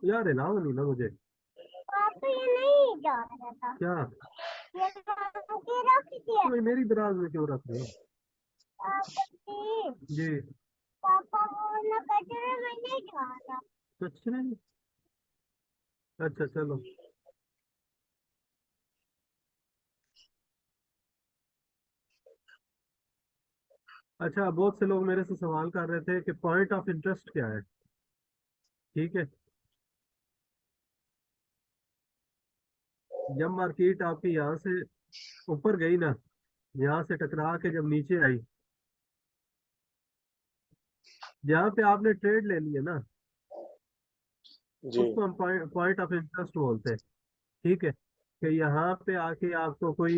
यार हिलाओ नहीं ना मुझे। तो ये नहीं जा रहा था। क्या ये रख दिया। तो मेरी दराज में क्यों रख रहे हो? जी। पापा वो ना कचरे में नहीं जा रहा। कचरे में? अच्छा चलो। अच्छा, बहुत से लोग मेरे से सवाल कर रहे थे कि पॉइंट ऑफ इंटरेस्ट क्या है। ठीक है, जब मार्केट आपकी यहाँ से ऊपर गई ना, यहाँ से टकरा के जब नीचे आई, जहाँ पे आपने ट्रेड ले लिया ना, जी उसको हम पॉइंट ऑफ इंटरेस्ट बोलते हैं। ठीक है, कि यहाँ पे आके आपको कोई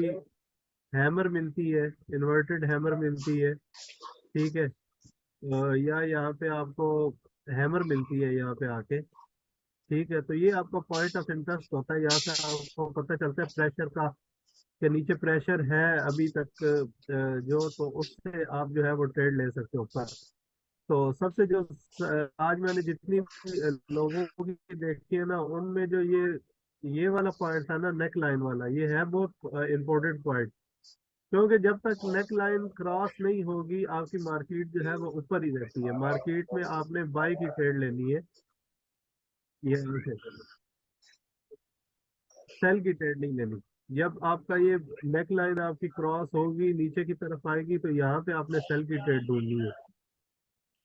हैमर मिलती है, इन्वर्टेड हैमर मिलती है। ठीक है, या यहाँ पे आपको हैमर मिलती है यहाँ पे आके। ठीक है, तो ये आपका पॉइंट ऑफ इंटरेस्ट होता है। यहाँ से आपको पता चलता है प्रेशर का, के नीचे प्रेशर है अभी तक, जो तो उससे आप जो है वो ट्रेड ले सकते हो ऊपर। तो सबसे जो आज मैंने जितनी भी, लोगों की देखी है ना, उनमें जो ये वाला पॉइंट था ना, नेक लाइन वाला, ये है बहुत इंपॉर्टेंट पॉइंट। क्योंकि जब तक नेक लाइन क्रॉस नहीं होगी, आपकी मार्केट जो है वो ऊपर ही रहती है। मार्केट में आपने बाई की ट्रेड लेनी है, ये सेल की ट्रेड नहीं लेनी। जब आपका ये नेक लाइन आपकी क्रॉस होगी, नीचे की तरफ आएगी, तो यहाँ पे आपने सेल की ट्रेड ढूंढनी है।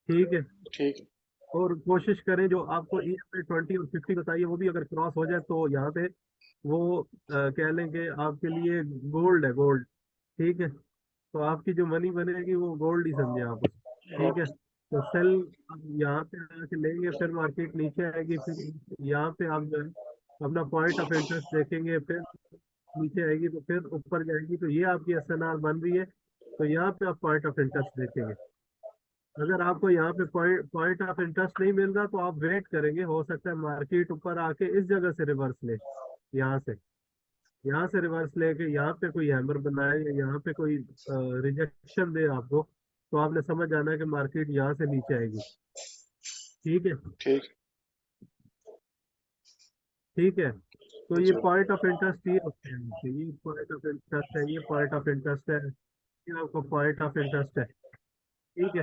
ठीक है, ठीक और कोशिश करें जो आपको EMA 20 और 50 बताइए, वो भी अगर क्रॉस हो जाए तो यहाँ पे वो कह लें कि आपके लिए गोल्ड है, गोल्ड। ठीक है, तो आपकी जो मनी बनेगी वो गोल्ड ही समझे आप उसको। ठीक है, ओके तो सेल आप यहाँ पे आके लेंगे, फिर मार्केट नीचे आएगी, फिर यहाँ पे आप जो है अपना पॉइंट ऑफ इंटरेस्ट देखेंगे, फिर नीचे आएगी, तो फिर ऊपर जाएगी, तो ये आपकी SNR बन रही है। तो यहाँ पे आप पॉइंट ऑफ इंटरेस्ट देखेंगे। अगर आपको यहाँ पे पॉइंट ऑफ इंटरेस्ट नहीं मिल रहा, तो आप वेट करेंगे, हो सकता है मार्केट ऊपर आके इस जगह से रिवर्स ले, यहाँ से यहाँ से रिवर्स लेके यहाँ पे कोई हैमर बनाए, या यहाँ पे कोई रिजेक्शन दे आपको, तो आपने समझ जाना है कि मार्केट यहाँ से नीचे आएगी। ठीक है। ठीक ठीक है, तो ये जी पॉइंट ऑफ इंटरेस्ट ये होते हैं, ये पॉइंट ऑफ इंटरेस्ट है, ये पॉइंट ऑफ इंटरेस्ट है, ये आपको पॉइंट ऑफ इंटरेस्ट है। ठीक है,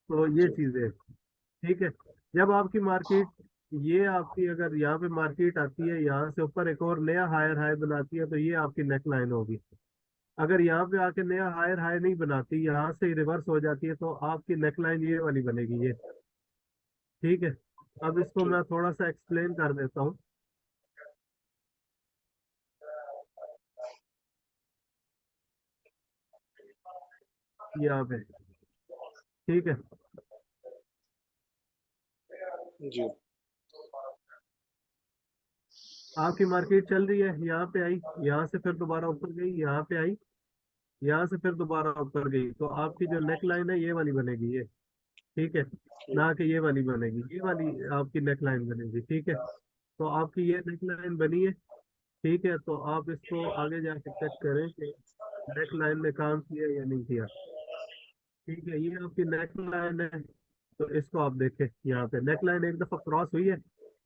तो ये जी चीजें। ठीक है, जब आपकी मार्केट, ये आपकी अगर यहाँ पे मार्केट आती है, यहाँ से ऊपर एक और नया हायर हाई बनाती है, तो ये आपकी नेक लाइन होगी। अगर यहाँ पे आके नया हायर हाई नहीं बनाती, यहाँ से रिवर्स हो जाती है, तो आपकी नेक लाइन ये वाली बनेगी, ये। ठीक है, अब इसको ठीक मैं थोड़ा सा एक्सप्लेन कर देता हूँ यहाँ पे। ठीक है, जी आपकी मार्केट चल रही है, यहाँ पे आई, यहाँ से फिर दोबारा ऊपर गई, यहाँ पे आई, यहाँ से फिर दोबारा ऊपर गई, तो आपकी जो नेक लाइन है ये वाली बनेगी, ये। ठीक है, ठीक ना कि ये वाली बनेगी, ये वाली आपकी नेक लाइन बनेगी। ठीक है, तो आपकी ये नेक लाइन बनी है। ठीक है, तो आप इसको आगे जाके चेक करें कि नेक लाइन ने काम किया या नहीं किया। ठीक है, ये आपकी नेक लाइन है, तो इसको आप देखें, यहाँ पे नेक लाइन एक दफा क्रॉस हुई है,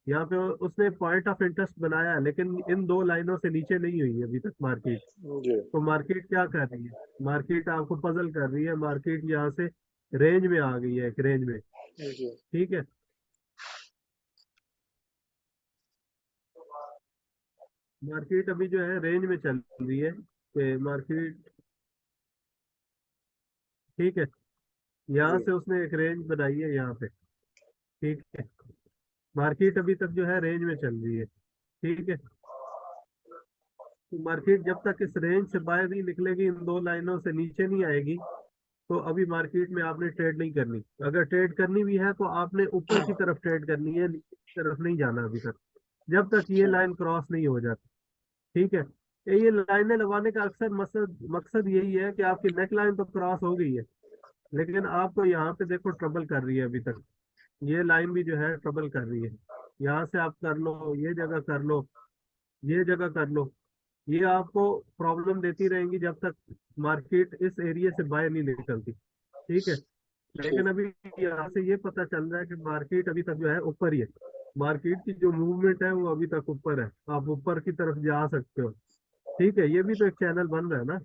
यहाँ पे उसने पॉइंट ऑफ इंटरेस्ट बनाया है, लेकिन इन दो लाइनों से नीचे नहीं हुई है अभी तक मार्केट। जी तो मार्केट क्या कर रही है? मार्केट आपको पजल कर रही है, मार्केट यहाँ से रेंज में आ गई है, एक रेंज में। जी ठीक है, मार्केट अभी जो है रेंज में चल रही है, कि मार्केट। ठीक है, यहाँ जी से उसने एक रेंज बनाई है यहाँ पे। ठीक है, मार्केट अभी तक जो है रेंज में चल रही है। ठीक है, तो मार्केट जब तक इस रेंज से बाहर नहीं निकलेगी, इन दो लाइनों से नीचे नहीं आएगी, तो अभी मार्केट में आपने ट्रेड नहीं करनी। अगर ट्रेड करनी भी है, तो आपने ऊपर की तरफ ट्रेड करनी है, नीचे की तरफ नहीं जाना अभी तक, जब तक ये ठीक लाइन क्रॉस नहीं हो जाती। ठीक है, ये लाइनें लगाने का अक्सर मकसद मकसद यही है कि आपकी नेक लाइन तो क्रॉस हो गई है, लेकिन आपको यहाँ पे देखो ट्रबल कर रही है अभी तक, ये लाइन भी जो है ट्रबल कर रही है। यहाँ से आप कर लो, ये जगह कर लो, ये जगह कर लो, ये आपको प्रॉब्लम देती रहेंगी जब तक मार्केट इस एरिया से बाहर नहीं निकलती। ठीक है। लेकिन ठीक। अभी यहाँ से ये पता चल रहा है कि मार्केट अभी तक जो है ऊपर ही है। मार्केट की जो मूवमेंट है वो अभी तक ऊपर है, आप ऊपर की तरफ जा सकते हो। ठीक है, ये भी तो एक चैनल बन रहा है ना।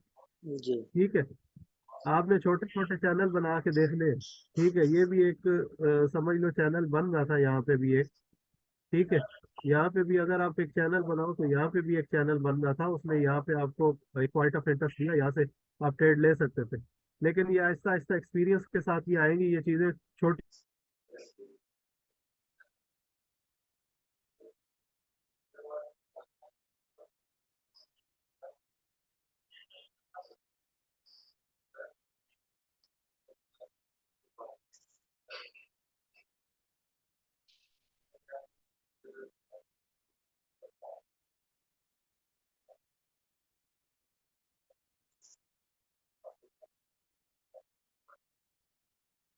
जी। ठीक है, आपने छोटे छोटे चैनल बना के देख ले। ठीक है, ये भी एक समझ लो चैनल बन रहा था यहाँ पे भी एक। ठीक है, यहाँ पे भी अगर आप एक चैनल बनाओ तो यहाँ पे भी एक चैनल बन रहा था, उसने यहाँ पे आपको एक पॉइंट ऑफ इंटरेस्ट दिया, यहाँ से आप ट्रेड ले सकते थे। लेकिन ये आहिस्ता आहिस्ता एक्सपीरियंस के साथ ही आएंगी ये चीजें छोटी।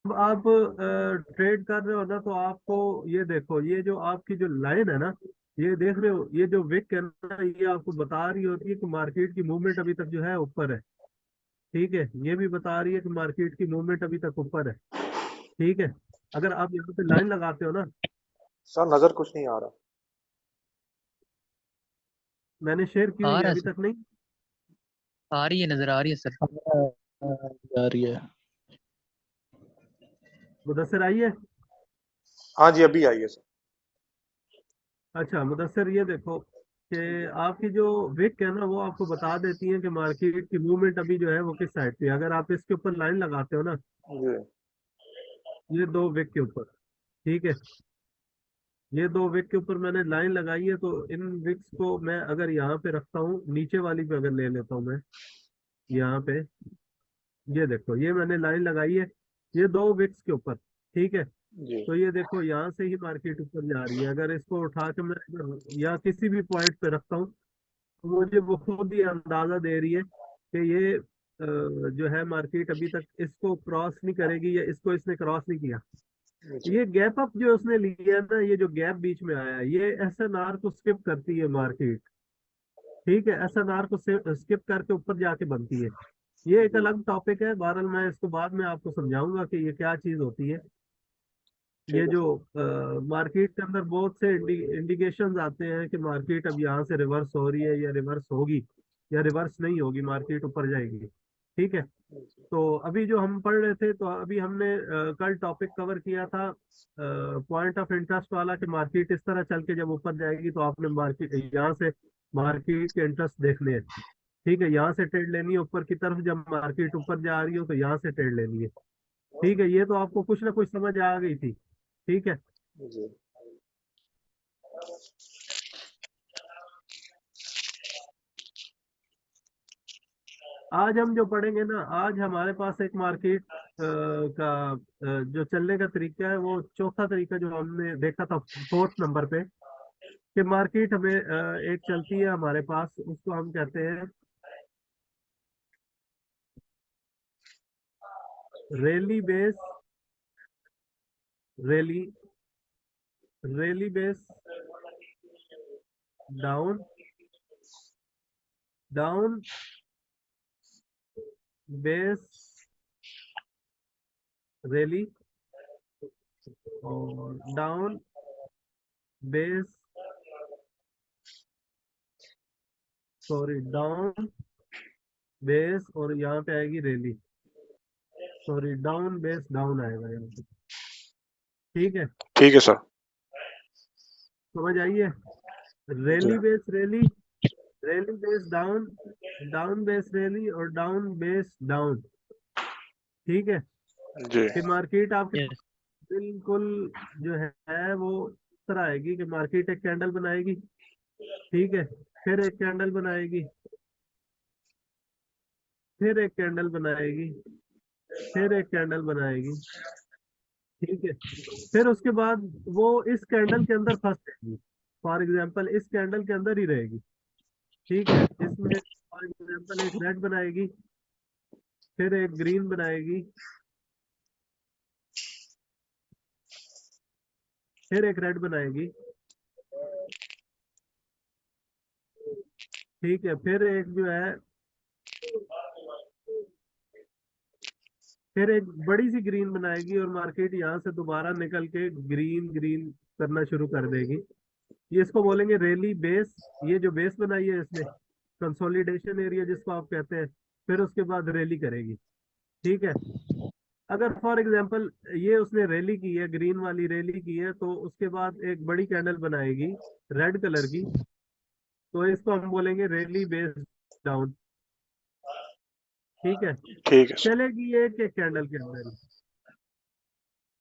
अब आप ट्रेड कर रहे हो ना, तो आपको ये देखो, ये जो आपकी जो लाइन है ना, ये देख रहे हो, ये जो विक है ना, ये आपको बता रही होती है कि मार्केट की मूवमेंट अभी तक जो है ऊपर है। ठीक है, ये भी बता रही है कि मार्केट की मूवमेंट अभी तक ऊपर है। ठीक है, अगर आप यहाँ पे लाइन लगाते हो ना, सर नजर कुछ नहीं आ रहा। मैंने शेयर की हुई आ है रहा है अभी सर, तक नहीं। आ रही है, नजर आ रही है सर। आ रही है। मुदस्सिर आई है। हाँ जी, अभी आई है सर। अच्छा मुदस्सिर, ये देखो कि जी। आपकी जो विक है ना, वो आपको बता देती है कि मार्केट की मूवमेंट अभी जो है वो किस साइड पे है। अगर आप इसके ऊपर लाइन लगाते हो ना, जी। ये दो विक के ऊपर। ठीक है, ये दो विक के ऊपर मैंने लाइन लगाई है, तो इन विक्स को मैं अगर यहाँ पे रखता हूँ, नीचे वाली पे अगर ले लेता हूँ मैं यहाँ पे, ये देखो ये मैंने लाइन लगाई है, ये दो विक्स के ऊपर। ठीक है, जी। तो ये देखो यहाँ से ही मार्केट ऊपर जा रही है। अगर इसको उठा के मैं अगर या किसी भी पॉइंट पे रखता हूँ, तो मुझे वो खुद ही अंदाजा दे रही है कि ये जो है मार्केट अभी तक इसको क्रॉस नहीं करेगी, या इसको इसने क्रॉस नहीं किया। जी। ये गैप अप जो उसने लिया है ना, ये जो गैप बीच में आया है, ये एसएनआर को स्किप करती है मार्केट। ठीक है, एसएनआर को स्किप करके ऊपर जाके बनती है। ये एक जी। अलग टॉपिक है, बहरहाल मैं इसको बाद में आपको समझाऊंगा कि ये क्या चीज होती है। ये ठीक है जो सर। मार्केट के अंदर बहुत से इंडिकेशंस आते हैं कि मार्केट अब यहाँ से रिवर्स हो रही है, या रिवर्स होगी, या रिवर्स नहीं होगी, मार्केट ऊपर जाएगी। ठीक है, जी। तो अभी जो हम पढ़ रहे थे, तो अभी हमने कल टॉपिक कवर किया था पॉइंट ऑफ इंटरेस्ट वाला, कि मार्केट इस तरह चल के जब ऊपर जाएगी तो आपने मार्केट यहाँ से मार्केट के इंटरेस्ट देखने हैं। ठीक है, यहाँ से ट्रेड लेनी है ऊपर की तरफ, जब मार्केट ऊपर जा रही हो तो यहाँ से ट्रेड लेनी है। ठीक है, ये तो आपको कुछ ना कुछ समझ आ गई थी। ठीक है, जी। आज हम जो पढ़ेंगे ना, आज हमारे पास एक मार्केट का जो चलने का तरीका है, वो चौथा तरीका जो हमने देखा था फोर्थ नंबर पे, कि मार्केट हमें एक चलती है हमारे पास, उसको हम कहते हैं rally base, rally rally base down, down base rally, और down base, sorry down base, और यहाँ पे आएगी rally, sorry down base down आएगा यहाँ पे। ठीक है, ठीक है सर। समझ आइए। जी। Rally base rally, rally base down, down base rally, और डाउन बेस डाउन। ठीक है, जी। कि मार्केट आपके यस। बिल्कुल जो है वो इस तरह आएगी कि मार्केट एक कैंडल बनाएगी। ठीक है, फिर एक कैंडल बनाएगी, फिर एक कैंडल बनाएगी, फिर एक कैंडल बनाएगी। ठीक है, फिर उसके बाद वो इस कैंडल के अंदर फंस जाएगी, फॉर एग्जाम्पल इस कैंडल के अंदर ही रहेगी। ठीक है, इसमें फॉर एग्जाम्पल एक रेड बनाएगी, फिर एक ग्रीन बनाएगी, फिर एक रेड बनाएगी। ठीक है, फिर एक जो है, फिर एक बड़ी सी ग्रीन बनाएगी और मार्केट यहाँ से दोबारा निकल के ग्रीन ग्रीन करना शुरू कर देगी। ये इसको बोलेंगे रैली बेस। ये जो बेस बनाई है इसने, कंसोलिडेशन एरिया जिसको आप कहते हैं, फिर उसके बाद रैली करेगी। ठीक है, अगर फॉर एग्जांपल ये उसने रैली की है, ग्रीन वाली रैली की है, तो उसके बाद एक बड़ी कैंडल बनाएगी रेड कलर की, तो इसको हम बोलेंगे रैली बेस डाउन। ठीक है, ठीक है सर। चलेगी एक एक कैंडल के अंदर ही।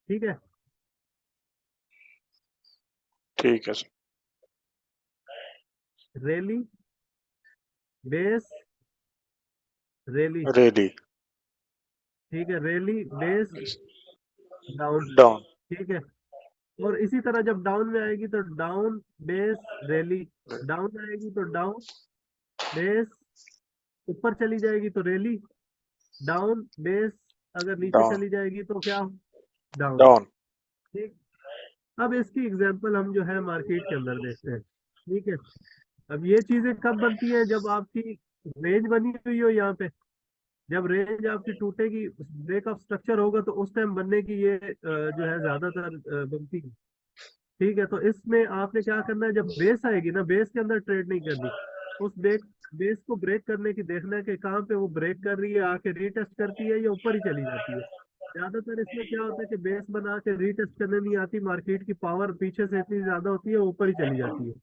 ठीक है, ठीक है sir. Rally base rally. Ready. ठीक है, रैली बेस डाउन। डाउन। ठीक है, और इसी तरह जब डाउन में आएगी तो डाउन बेस रैली, डाउन आएगी तो डाउन बेस, ऊपर चली जाएगी तो रैली डाउन बेस, अगर नीचे डाउन। चली जाएगी तो क्या, डाउन। डाउन। ठीक, अब इसकी एग्जांपल हम जो है मार्केट के अंदर देखते हैं। ठीक है, अब ये चीजें कब बनती है, जब आपकी रेंज बनी हुई हो यहाँ पे, जब रेंज आपकी टूटेगी, ब्रेक ऑफ स्ट्रक्चर होगा, तो उस टाइम बनने की ये जो है ज्यादातर बनती है। ठीक है, तो इसमें आपने क्या करना है, जब बेस आएगी ना, बेस के अंदर ट्रेड नहीं करनी, उस बेस को ब्रेक करने की देखना है कि कहाँ पे वो ब्रेक कर रही है, आके रीटेस्ट करती है या ऊपर ही चली जाती है। ज्यादातर इसमें क्या होता है कि बेस बना के रीटेस्ट करने नहीं आती, मार्केट की पावर पीछे से इतनी ज्यादा होती है, ऊपर ही चली जाती है।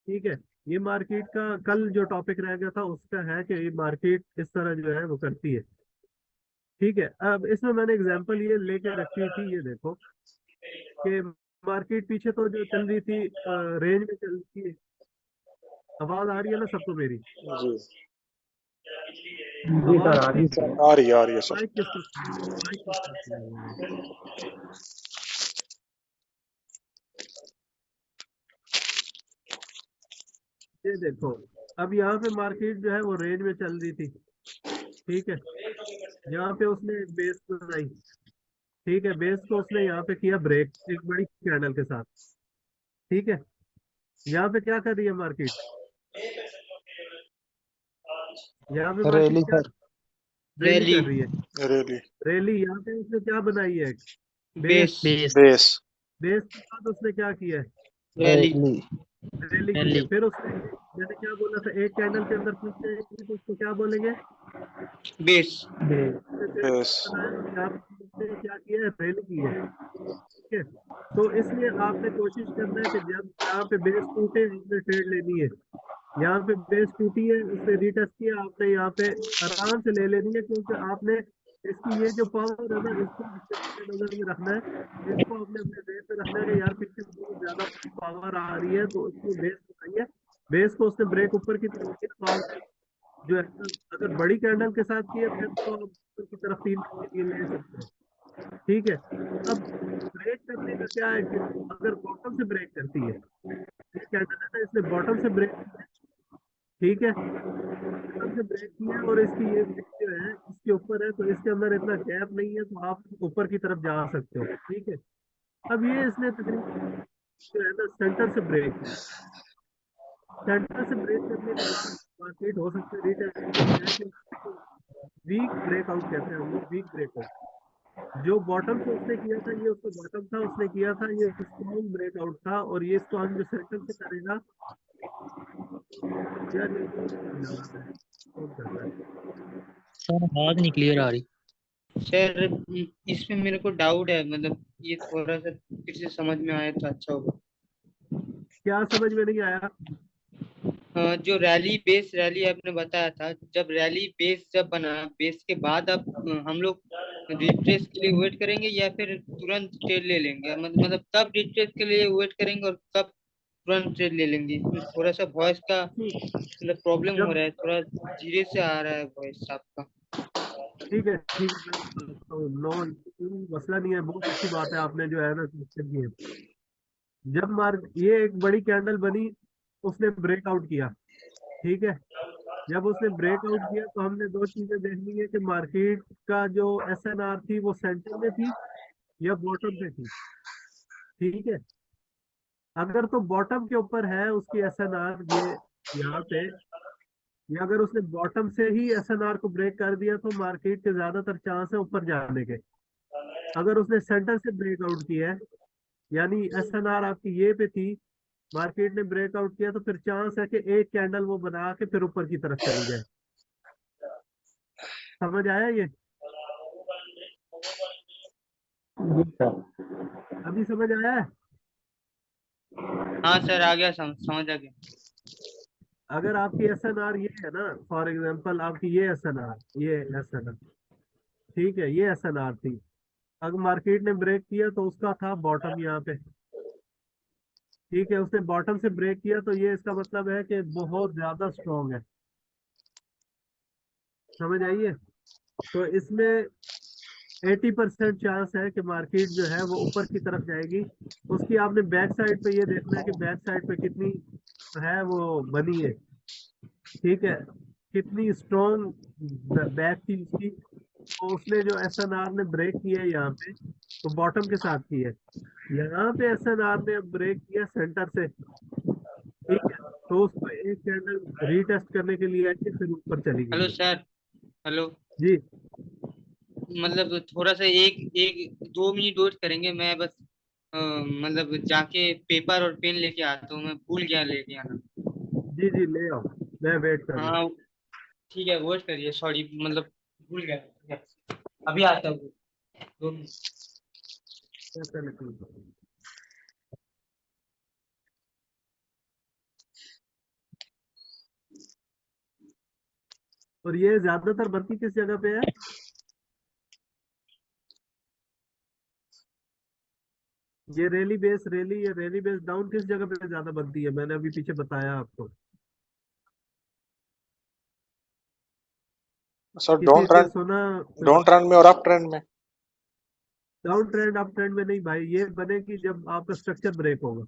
ठीक है, ये मार्केट का कल जो टॉपिक रह गया था उसका है कि ये मार्केट इस तरह जो है वो करती है। ठीक है, अब इसमें मैंने एग्जांपल ये लेके रखी थी, ये देखो कि मार्केट पीछे तो जो चल रही थी रेंज में चल रही थी। आवाज आ रही है ना सबको मेरी? जी। जी सर, आवाज आ रही सर। आ रही है सर। माइक किसका माइक किसका खुला हुआ है? ये देखो, अब यहाँ पे मार्केट जो है वो रेंज में चल रही थी। ठीक है, यहाँ पे उसने बेस बनाई। ठीक है, बेस को उसने यहाँ पे किया ब्रेक एक बड़ी कैंडल के साथ। ठीक है, यहाँ पे क्या कर रही है मार्केट, यहाँ पे मार्केट रैली क्या सर। रैली रैली कर रही है, रेली। रैली। यहाँ पे उसने क्या बनाई है, base. Base base base. Base के बाद उसने क्या किया है, रैली रैली। रैली की है। रैली फिर उसने, मैंने क्या बोला था, एक कैंडल के अंदर फंस जाएगी तो उसको क्या बोलेंगे, बेस बेस। उसने फिर बेस। बनाया और यहाँ पे उसने क्या किया है, रैली की है। ठीक है, तो इसलिए आपने कोशिश करना है कि जब यहाँ पे बेस टूटे आपने ट्रेड लेनी है। यहाँ पे बेस टूटी है, उसने रीटेस्ट किया, आपने यहाँ पे आराम से ले लेनी है, क्योंकि आपने इसकी ये जो पावर है ना, इसको आपने अपने नजर में रखना है। इसको आपने अपने बेस पे रखना है कि यार पीछे बहुत ज्यादा पावर आ रही है, तो उसको बेस बनाइए। बेस को उसने ब्रेक ऊपर की तरफ किया, तो आप जो है ना, अगर बड़ी कैंडल के साथ किए फिर तो आप ऊपर की तरफ 3 दिन के लिए ले सकते हैं। ठीक है, अब ब्रेक करने का क्या है कि अगर बॉटम से ब्रेक करती है, ये कैंडल है ना, इसने बॉटम से ब्रेक किया। ठीक है, बॉटम से ब्रेक किया और इसकी ये विक जो है इसके ऊपर है, तो इसके अंदर इतना गैप नहीं है, तो आप ऊपर की तरफ जा सकते हो। ठीक है, अब ये इसने तकरीबन जो है ना सेंटर से ब्रेक किया। सेंटर से ब्रेक करने के बाद मार्केट हो सकता है रीटेस्ट करे, वीक ब्रेकआउट कहते हैं हम लोग, वीक ब्रेकआउट। जो बॉटम से उसने किया था, ये उसका बॉटम था, उसने किया था, ये स्ट्रॉन्ग ब्रेकआउट था, और ये स्ट्रॉन्ग जो सेंटर से करेगा, यार ये आवाज है, कौन कर रहा है? सर आवाज नहीं क्लियर आ रही। सर इसमें मेरे को डाउट है, मतलब ये थोड़ा सा फिर से समझ में आए तो अच्छा होगा। क्या समझ में नहीं आया? जो रैली बेस रैली आपने बताया था, जब रैली बेस जब बना, बेस के बाद अब हम लोग रिट्रेस के लिए वेट करेंगे या फिर तुरंत ट्रेड ले लेंगे, मतलब कब रिट्रेस के लिए वेट करेंगे और कब तुरंत ट्रेड ले लेंगे? इसमें थोड़ा सा वॉइस का मतलब प्रॉब्लम हो जब रहा है, थोड़ा धीरे से आ रहा है वॉइस आपका। ठीक है, ठीक है, मैं बताता हूँ। नो, मसला नहीं है, बहुत अच्छी बात है, आपने जो है ना क्वेश्चन की है। जब ये एक बड़ी कैंडल बनी, उसने ब्रेकआउट किया। ठीक है, जब उसने ब्रेकआउट किया तो हमने दो चीजें देखनी है कि मार्केट का जो एसएनआर थी वो सेंटर में थी या बॉटम पे थी। ठीक है, अगर तो बॉटम के ऊपर है उसकी एसएनआर, ये यहाँ पे या अगर उसने बॉटम से ही एसएनआर को ब्रेक कर दिया तो मार्केट के ज्यादातर चांस है ऊपर जाने के। अगर उसने सेंटर से ब्रेकआउट किया है, यानी एसएनआर आपकी ये पे थी, मार्केट ने ब्रेकआउट किया, तो फिर चांस है कि एक कैंडल वो बना के फिर ऊपर की तरफ चली जाए। समझ आया ये? जी सर। अभी समझ आया है? हाँ सर, आ गया, समझ आ गया। अगर आपकी एसएनआर ये है ना, फॉर एग्जांपल आपकी ये एसएनआर, ठीक है, ये एसएनआर थी। अगर मार्केट ने ब्रेक किया तो उसका था बॉटम यहाँ पे, ठीक है, उसने बॉटम से ब्रेक किया तो ये इसका मतलब है कि बहुत ज्यादा स्ट्रांग है। समझ आइए? तो इसमें 80% चांस है कि मार्केट जो है वो ऊपर की तरफ जाएगी। उसकी आपने बैक साइड पे ये देखना है कि बैक साइड पे कितनी है वो बनी है, ठीक है, कितनी स्ट्रॉन्ग बैक थी उसकी। तो उसने जो एसएनआर ने ब्रेक किया है यहाँ पे, तो बॉटम के साथ की है। यहाँ पे एसएनआर ने ब्रेक किया सेंटर से, ठीक है, तो उसको एक कैंडल रीटेस्ट करने के लिए आके फिर ऊपर चली गई हेलो है। सर। हेलो। जी मतलब थोड़ा सा एक एक 2 मिनट वेट करेंगे, मैं बस मतलब जाके पेपर और पेन लेके आता हूँ, मैं भूल गया लेके आना। जी जी, ले आओ, मैं वेट कर रहा हूँ। हाँ ठीक है, वेट करिए, सॉरी, मतलब भूल गया, अभी आता हूँ, 2 मिनट। ऐसा नहीं होता। और ये ज्यादातर बनती किस जगह पे है? ये रैली बेस डाउन किस जगह पे ज्यादा बनती है? मैंने अभी पीछे बताया आपको। सर किसी ने सुना? डाउन ट्रेंड में और अप ट्रेंड में। डाउन ट्रेंड अप ट्रेंड में नहीं भाई, ये बनेगी जब आपका स्ट्रक्चर ब्रेक होगा।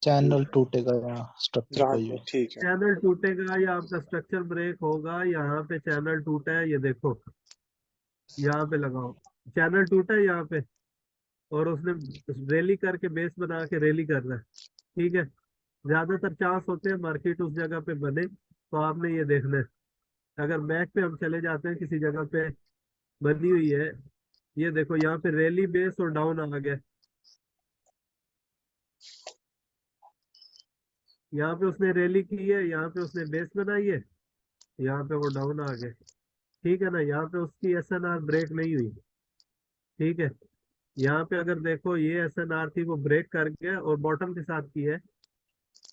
चैनल टूटेगा या स्ट्रक्चर जहाँ कोई भी। ठीक है। चैनल टूटेगा या आपका स्ट्रक्चर ब्रेक होगा। यहाँ पे चैनल टूटा है, ये देखो, यहाँ पे लगाओ, चैनल टूटा है यहाँ पे, और उसने रैली करके बेस बना के रैली कर रहा है, ठीक है। ज्यादातर चांस होते हैं मार्केट उस जगह पे बने, तो आपने ये देखना है। अगर मैक पे हम चले जाते हैं, किसी जगह पे बनी हुई है, ये देखो यहाँ पे रैली बेस और डाउन आ गया, यहाँ पे उसने रैली की है, यहाँ पे उसने बेस बनाई है, यहाँ पे वो डाउन आ गए, ठीक है ना। यहाँ पे उसकी एसएनआर ब्रेक नहीं हुई, ठीक है। यहाँ पे अगर देखो, ये एसएनआर थी वो ब्रेक कर गया और बॉटम के साथ की है,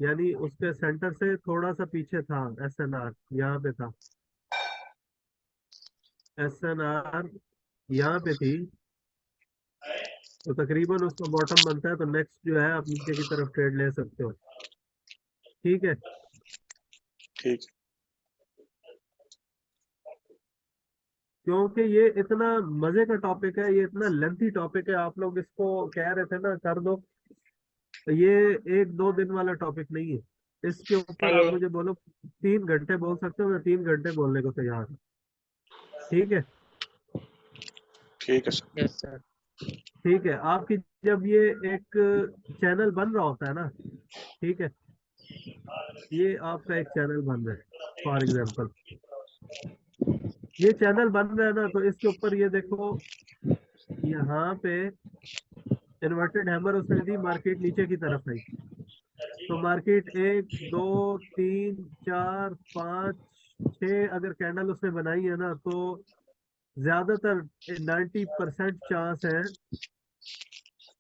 यानी उसके सेंटर से थोड़ा सा पीछे था एसएनआर, यहाँ पे था एसएनआर, यहाँ पे थी, तो तकरीबन उसका बॉटम बनता है। तो नेक्स्ट जो है आप नीचे की तरफ ट्रेड ले सकते हो, ठीक है। ठीक है। क्योंकि ये इतना मजे का टॉपिक है, ये इतना लेंथी टॉपिक है, आप लोग इसको कह रहे थे ना कर दो, तो ये 1-2 दिन वाला टॉपिक नहीं है। इसके ऊपर आप हेलो। मुझे बोलो 3 घंटे बोल सकते हो, मैं 3 घंटे बोलने को तैयार हूँ, ठीक है। ठीक है सर। Yes sir. ठीक है, आपकी जब ये एक चैनल बन रहा होता है ना, ठीक है, ये आपका एक चैनल बन रहा है, फॉर एग्जाम्पल ये चैनल बन रहा है ना, तो इसके ऊपर ये देखो, यहाँ पे इन्वर्टेड हैमर उसने दी, मार्केट नीचे की तरफ आई, तो मार्केट 1 2 3 4 5 6 अगर कैंडल उसने बनाई है ना, तो ज्यादातर 90% चांस है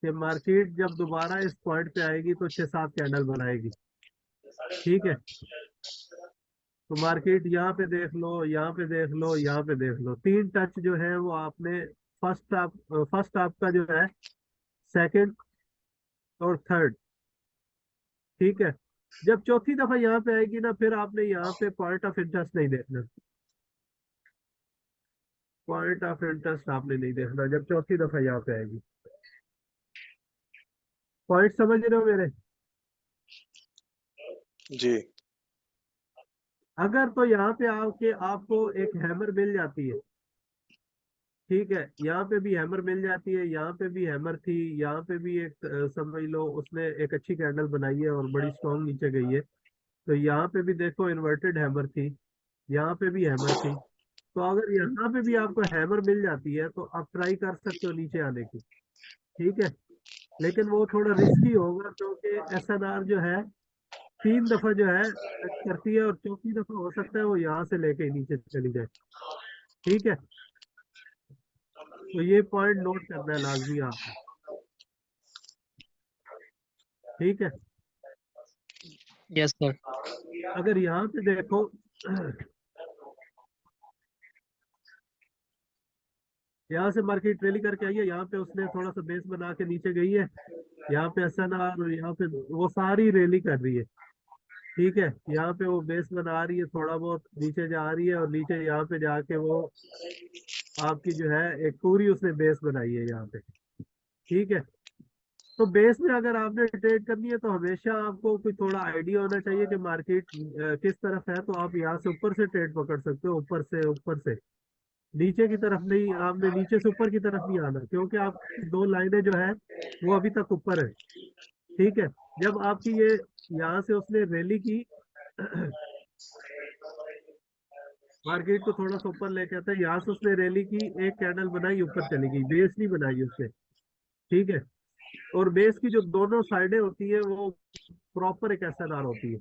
कि मार्केट जब दोबारा इस पॉइंट पे आएगी तो 6-7 कैंडल बनाएगी, ठीक है। तो मार्केट यहाँ पे देख लो, यहाँ पे देख लो, यहाँ पे देख लो, 3 टच जो है वो आपने फर्स्ट आपका जो है, सेकंड और थर्ड, ठीक है। जब चौथी दफा यहाँ पे आएगी ना, फिर आपने यहाँ पे पॉइंट ऑफ इंटरेस्ट नहीं देखना, पॉइंट ऑफ इंटरेस्ट आपने नहीं देखना जब चौथी दफा यहाँ पे आएगी। पॉइंट समझ रहे हो मेरे? जी। अगर तो यहाँ पे आके आपको एक हैमर मिल जाती है, ठीक है, यहाँ पे भी हैमर मिल जाती है, यहाँ पे भी हैमर थी, यहाँ पे भी एक समझ लो उसने एक अच्छी कैंडल बनाई है और बड़ी स्ट्रॉन्ग नीचे गई है, तो यहाँ पे भी देखो इन्वर्टेड हैमर थी, यहाँ पे भी हैमर थी। तो अगर यहाँ पे भी आपको हैमर मिल जाती है तो आप ट्राई कर सकते हो नीचे आने की। ठीक है, लेकिन वो थोड़ा रिस्की होगा क्योंकि एसएनआर जो है 3 दफा जो है टच करती है, और चौथी दफा हो सकता है वो यहाँ से लेके नीचे चली जाए। ठीक है, तो ये पॉइंट नोट करना है लाजमी आपको। ठीक है, यस सर। अगर यहाँ पे देखो यहाँ से मार्केट रैली करके आई है, यहाँ पे उसने थोड़ा सा बेस बना के नीचे गई है, यहाँ पे एसएनआर और यहाँ पे वो सारी रैली कर रही है। ठीक है, यहाँ पे वो बेस बना रही है, थोड़ा बहुत नीचे जा रही है, और नीचे यहाँ पे जाके वो आपकी जो है एक पूरी उसने बेस बनाई है यहाँ पे। ठीक है, तो बेस में अगर आपने ट्रेड करनी है तो हमेशा आपको कोई थोड़ा आइडिया होना चाहिए कि मार्केट किस तरफ है, तो आप यहाँ से ऊपर से ट्रेड पकड़ सकते हो, ऊपर से नीचे की तरफ नहीं, आपने नीचे से ऊपर की तरफ नहीं आना, क्योंकि आपकी दो लाइनें जो है वो अभी तक ऊपर है। ठीक है, जब आपकी ये यहाँ से उसने रैली की मार्केट को थोड़ा सा ऊपर लेके आता है, यहाँ से उसने रैली की, एक कैंडल बनाई, ऊपर चली गई, बेस नहीं बनाई उसने। ठीक है, और बेस की जो दोनों साइडें होती है वो प्रॉपर एक एसएनआर होती है।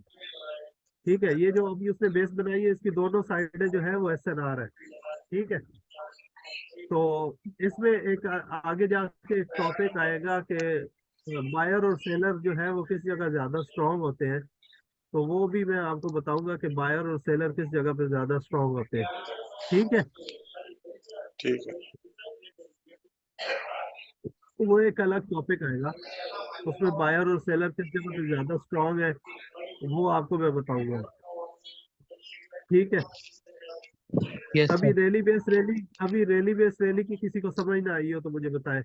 ठीक है, ये जो अभी उसने बेस बनाई है इसकी दोनों साइडें जो है वो एसएनआर है। ठीक है, तो इसमें एक आगे जाके एक टॉपिक आएगा कि बायर और सेलर जो है वो किस जगह ज्यादा स्ट्रांग होते हैं, तो वो भी मैं आपको बताऊंगा कि बायर और सेलर किस जगह पे ज्यादा स्ट्रांग होते हैं। ठीक है, ठीक है। तो वो एक अलग टॉपिक आएगा, उसमें बायर और सेलर किस जगह पे ज्यादा स्ट्रांग है वो आपको मैं बताऊंगा। ठीक है, यस अभी सर। रैली बेस रैली की किसी को समझ ना आई हो तो मुझे बताए।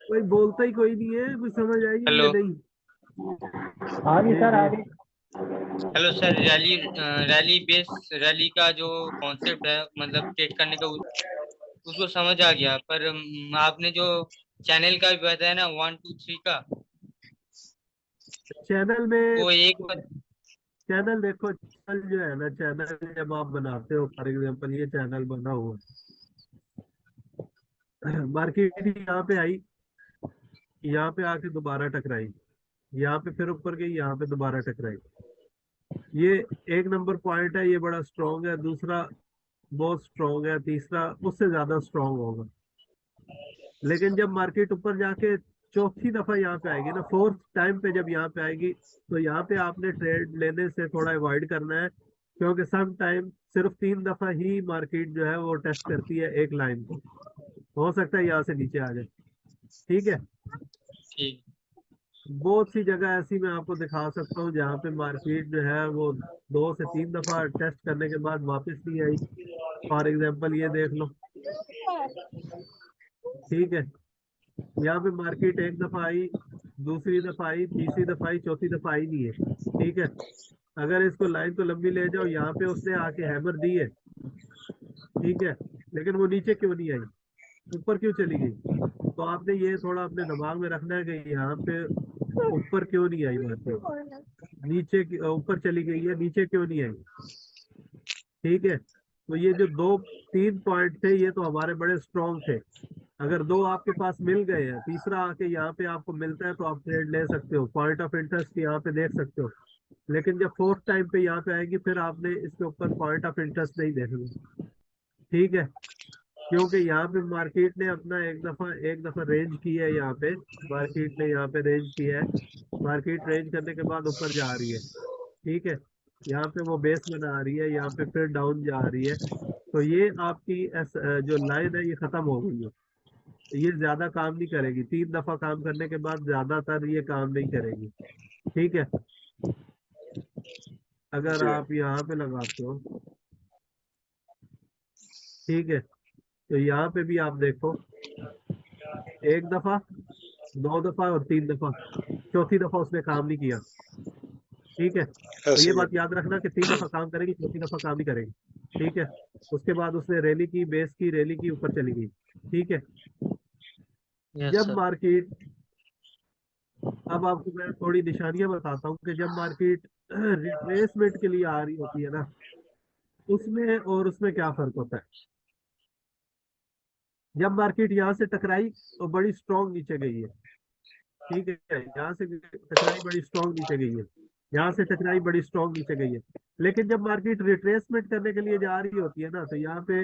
कोई बोलता ही कोई नहीं है, कुछ समझ आई है या हेलो नहीं? हाँ जी सर, जी। आगे। Hello sir, rally base rally का जो कॉन्सेप्ट है, मतलब ट्रेड करने का उसको समझ आ गया, पर आपने जो चैनल का भी बताया ना 1 2 3 का, चैनल में, वो एक बार। चैनल देखो, चैनल जो है ना, चैनल जब आप बनाते हो, फॉर एग्जांपल ये चैनल बना हुआ है, मार्केट यहाँ पे आई, यहाँ पे आके दोबारा टकराई, यहाँ पे फिर ऊपर गई, यहाँ पे दोबारा टकराई, ये एक नंबर पॉइंट है, ये बड़ा स्ट्रांग है। दूसरा बहुत स्ट्रांग है, तीसरा उससे ज्यादा स्ट्रांग होगा। लेकिन जब मार्केट ऊपर जाके चौथी दफा यहाँ पे आएगी ना, फोर्थ टाइम पे जब यहाँ पे आएगी, तो यहाँ पे आपने ट्रेड लेने से थोड़ा अवॉइड करना है, क्योंकि सम टाइम सिर्फ 3 दफा ही मार्केट जो है वो टेस्ट करती है एक लाइन को, हो सकता है यहाँ से नीचे आ जाए। ठीक है, ठीक। बहुत सी जगह ऐसी मैं आपको दिखा सकता हूँ जहाँ पे मार्केट जो है वो 2 से 3 दफा टेस्ट करने के बाद वापस नहीं आई। फॉर एग्जाम्पल ये देख लो। ठीक है, यहाँ पे मार्केट एक दफा आई, दूसरी दफा आई, तीसरी दफा आई, चौथी दफा आई नहीं है। ठीक है, अगर इसको लाइन को लंबी ले जाओ, यहाँ पे उसने आके हैमर दी है। ठीक है, लेकिन वो नीचे क्यों नहीं आई, ऊपर क्यों चली गई? तो आपने ये थोड़ा अपने दिमाग में रखना है कि यहाँ पे ऊपर क्यों नहीं आई मार्केट, ऊपर चली गई है, नीचे क्यों नहीं आई। ठीक है, तो ये जो 2 3 पॉइंट थे ये तो हमारे बड़े स्ट्रॉन्ग थे। अगर 2 आपके पास मिल गए हैं, तीसरा आके यहाँ पे आपको मिलता है तो आप ट्रेड ले सकते हो, पॉइंट ऑफ इंटरेस्ट यहाँ पे देख सकते हो। लेकिन जब फोर्थ टाइम पे यहाँ पे आएगी फिर आपने इसके ऊपर पॉइंट ऑफ इंटरेस्ट नहीं देखना। ठीक है, क्योंकि यहाँ पे मार्केट ने अपना एक दफा रेंज की है, यहाँ पे मार्केट ने यहाँ पे रेंज किया है, मार्केट रेंज करने के बाद ऊपर जा रही है। ठीक है, यहाँ पे वो बेस बना रही है, यहाँ पे फिर डाउन जा रही है, तो ये आपकी जो लाइन है ये खत्म हो गई है, ये ज्यादा काम नहीं करेगी, 3 दफा काम करने के बाद ज्यादातर ये काम नहीं करेगी। ठीक है, अगर जी। आप यहाँ पे लगाते हो, ठीक है, तो यहाँ पे भी आप देखो, 1 दफा, 2 दफा और 3 दफा, चौथी दफा उसने काम नहीं किया। ठीक है, तो ऐसे ये ही बात याद रखना कि 3 दफा काम करेगी, चौथी दफा काम नहीं करेगी। ठीक है, उसके बाद उसने रैली की, बेस की, रैली की, ऊपर चली गई। ठीक है, यस जब सर। मार्केट अब आपको मैं थोड़ी निशानियां बताता हूँ कि जब मार्केट रिट्रेसमेंट के लिए आ रही होती है ना, उसमें और उसमें क्या फर्क होता है। जब मार्केट यहाँ से टकराई तो बड़ी स्ट्रांग नीचे गई है, ठीक है, यहाँ से टकराई बड़ी स्ट्रांग नीचे गई है, यहाँ से टकराई बड़ी स्ट्रांग नीचे गई है। लेकिन जब मार्केट रिट्रेसमेंट करने के लिए जा रही होती है ना, तो यहाँ पे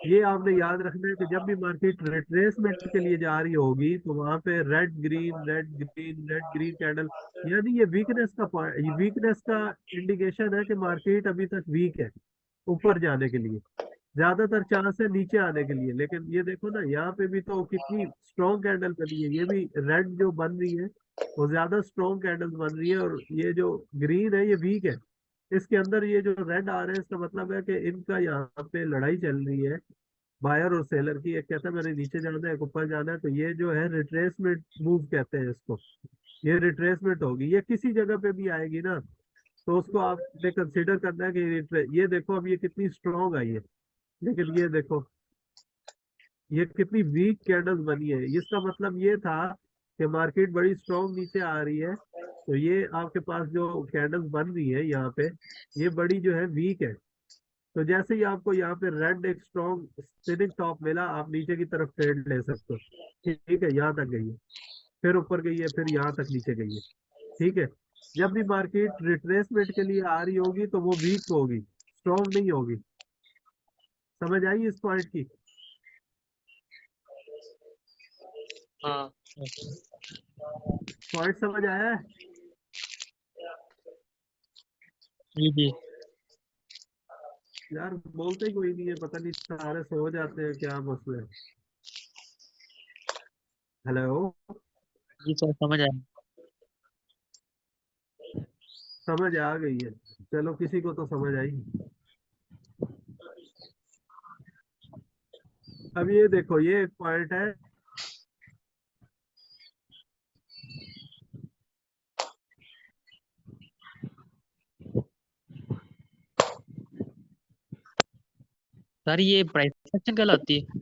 ये आपने याद रखना है कि जब भी मार्केट रिट्रेसमेंट के लिए जा रही होगी तो वहां पे red green red green red green candle, यानी ये वीकनेस का इंडिकेशन है कि मार्केट अभी तक वीक है ऊपर जाने के लिए। ज्यादातर चांस है नीचे आने के लिए, लेकिन ये देखो ना यहाँ पे भी तो कितनी स्ट्रॉन्ग कैंडल बनी है, ये भी रेड जो बन रही है वो ज्यादा स्ट्रॉन्ग कैंडल बन रही है, और ये जो ग्रीन है ये वीक है। इसके अंदर ये जो रेड आ रहे हैं इसका मतलब है कि इनका यहाँ पे लड़ाई चल रही है बायर और सेलर की। एक कहता है मैंने नीचे जाना है, एक ऊपर जाना है, तो ये जो है रिट्रेसमेंट मूव कहते हैं इसको। ये रिट्रेसमेंट होगी, ये किसी जगह पे भी आएगी ना, तो उसको आपने कंसिडर करना है कि ये देखो अब ये कितनी स्ट्रांग आई है, लेकिन ये देखो ये कितनी वीक कैंडल्स बनी है। इसका मतलब ये था कि मार्केट बड़ी स्ट्रांग नीचे आ रही है, तो ये आपके पास जो कैंडल्स बन रही है यहाँ पे ये बड़ी जो है वीक है। तो जैसे ही आपको यहाँ पे रेड एक स्ट्रॉन्ग स्पिनिंग टॉप मिला, आप नीचे की तरफ ट्रेड ले सकते हो, ठीक है, यहाँ तक गई है, फिर ऊपर गई है, फिर यहाँ तक नीचे गई है, ठीक है। जब भी मार्केट रिट्रेसमेंट के लिए आ रही होगी तो वो वीक होगी, स्ट्रॉन्ग नहीं होगी। समझ आई इस पॉइंट की। हाँ पॉइंट समझ आया है। जी। यार बोलते ही कोई नहीं है, पता नहीं सारे सो जाते हैं, क्या मसला है। हेलो। जी सर, समझ आया। समझ आ गई है, चलो किसी को तो समझ आई। अब ये देखो ये एक पॉइंट है, सर ये प्राइस एक्शन कहलाती है।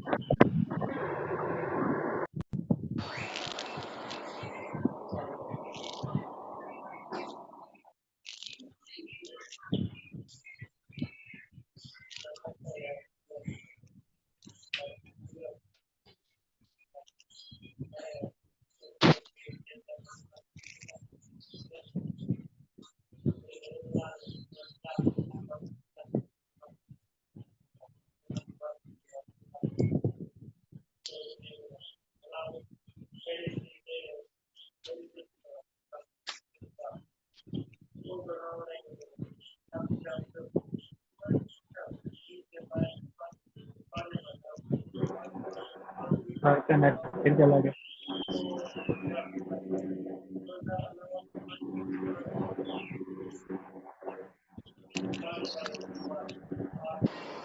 सर का नेट फिर चला गया।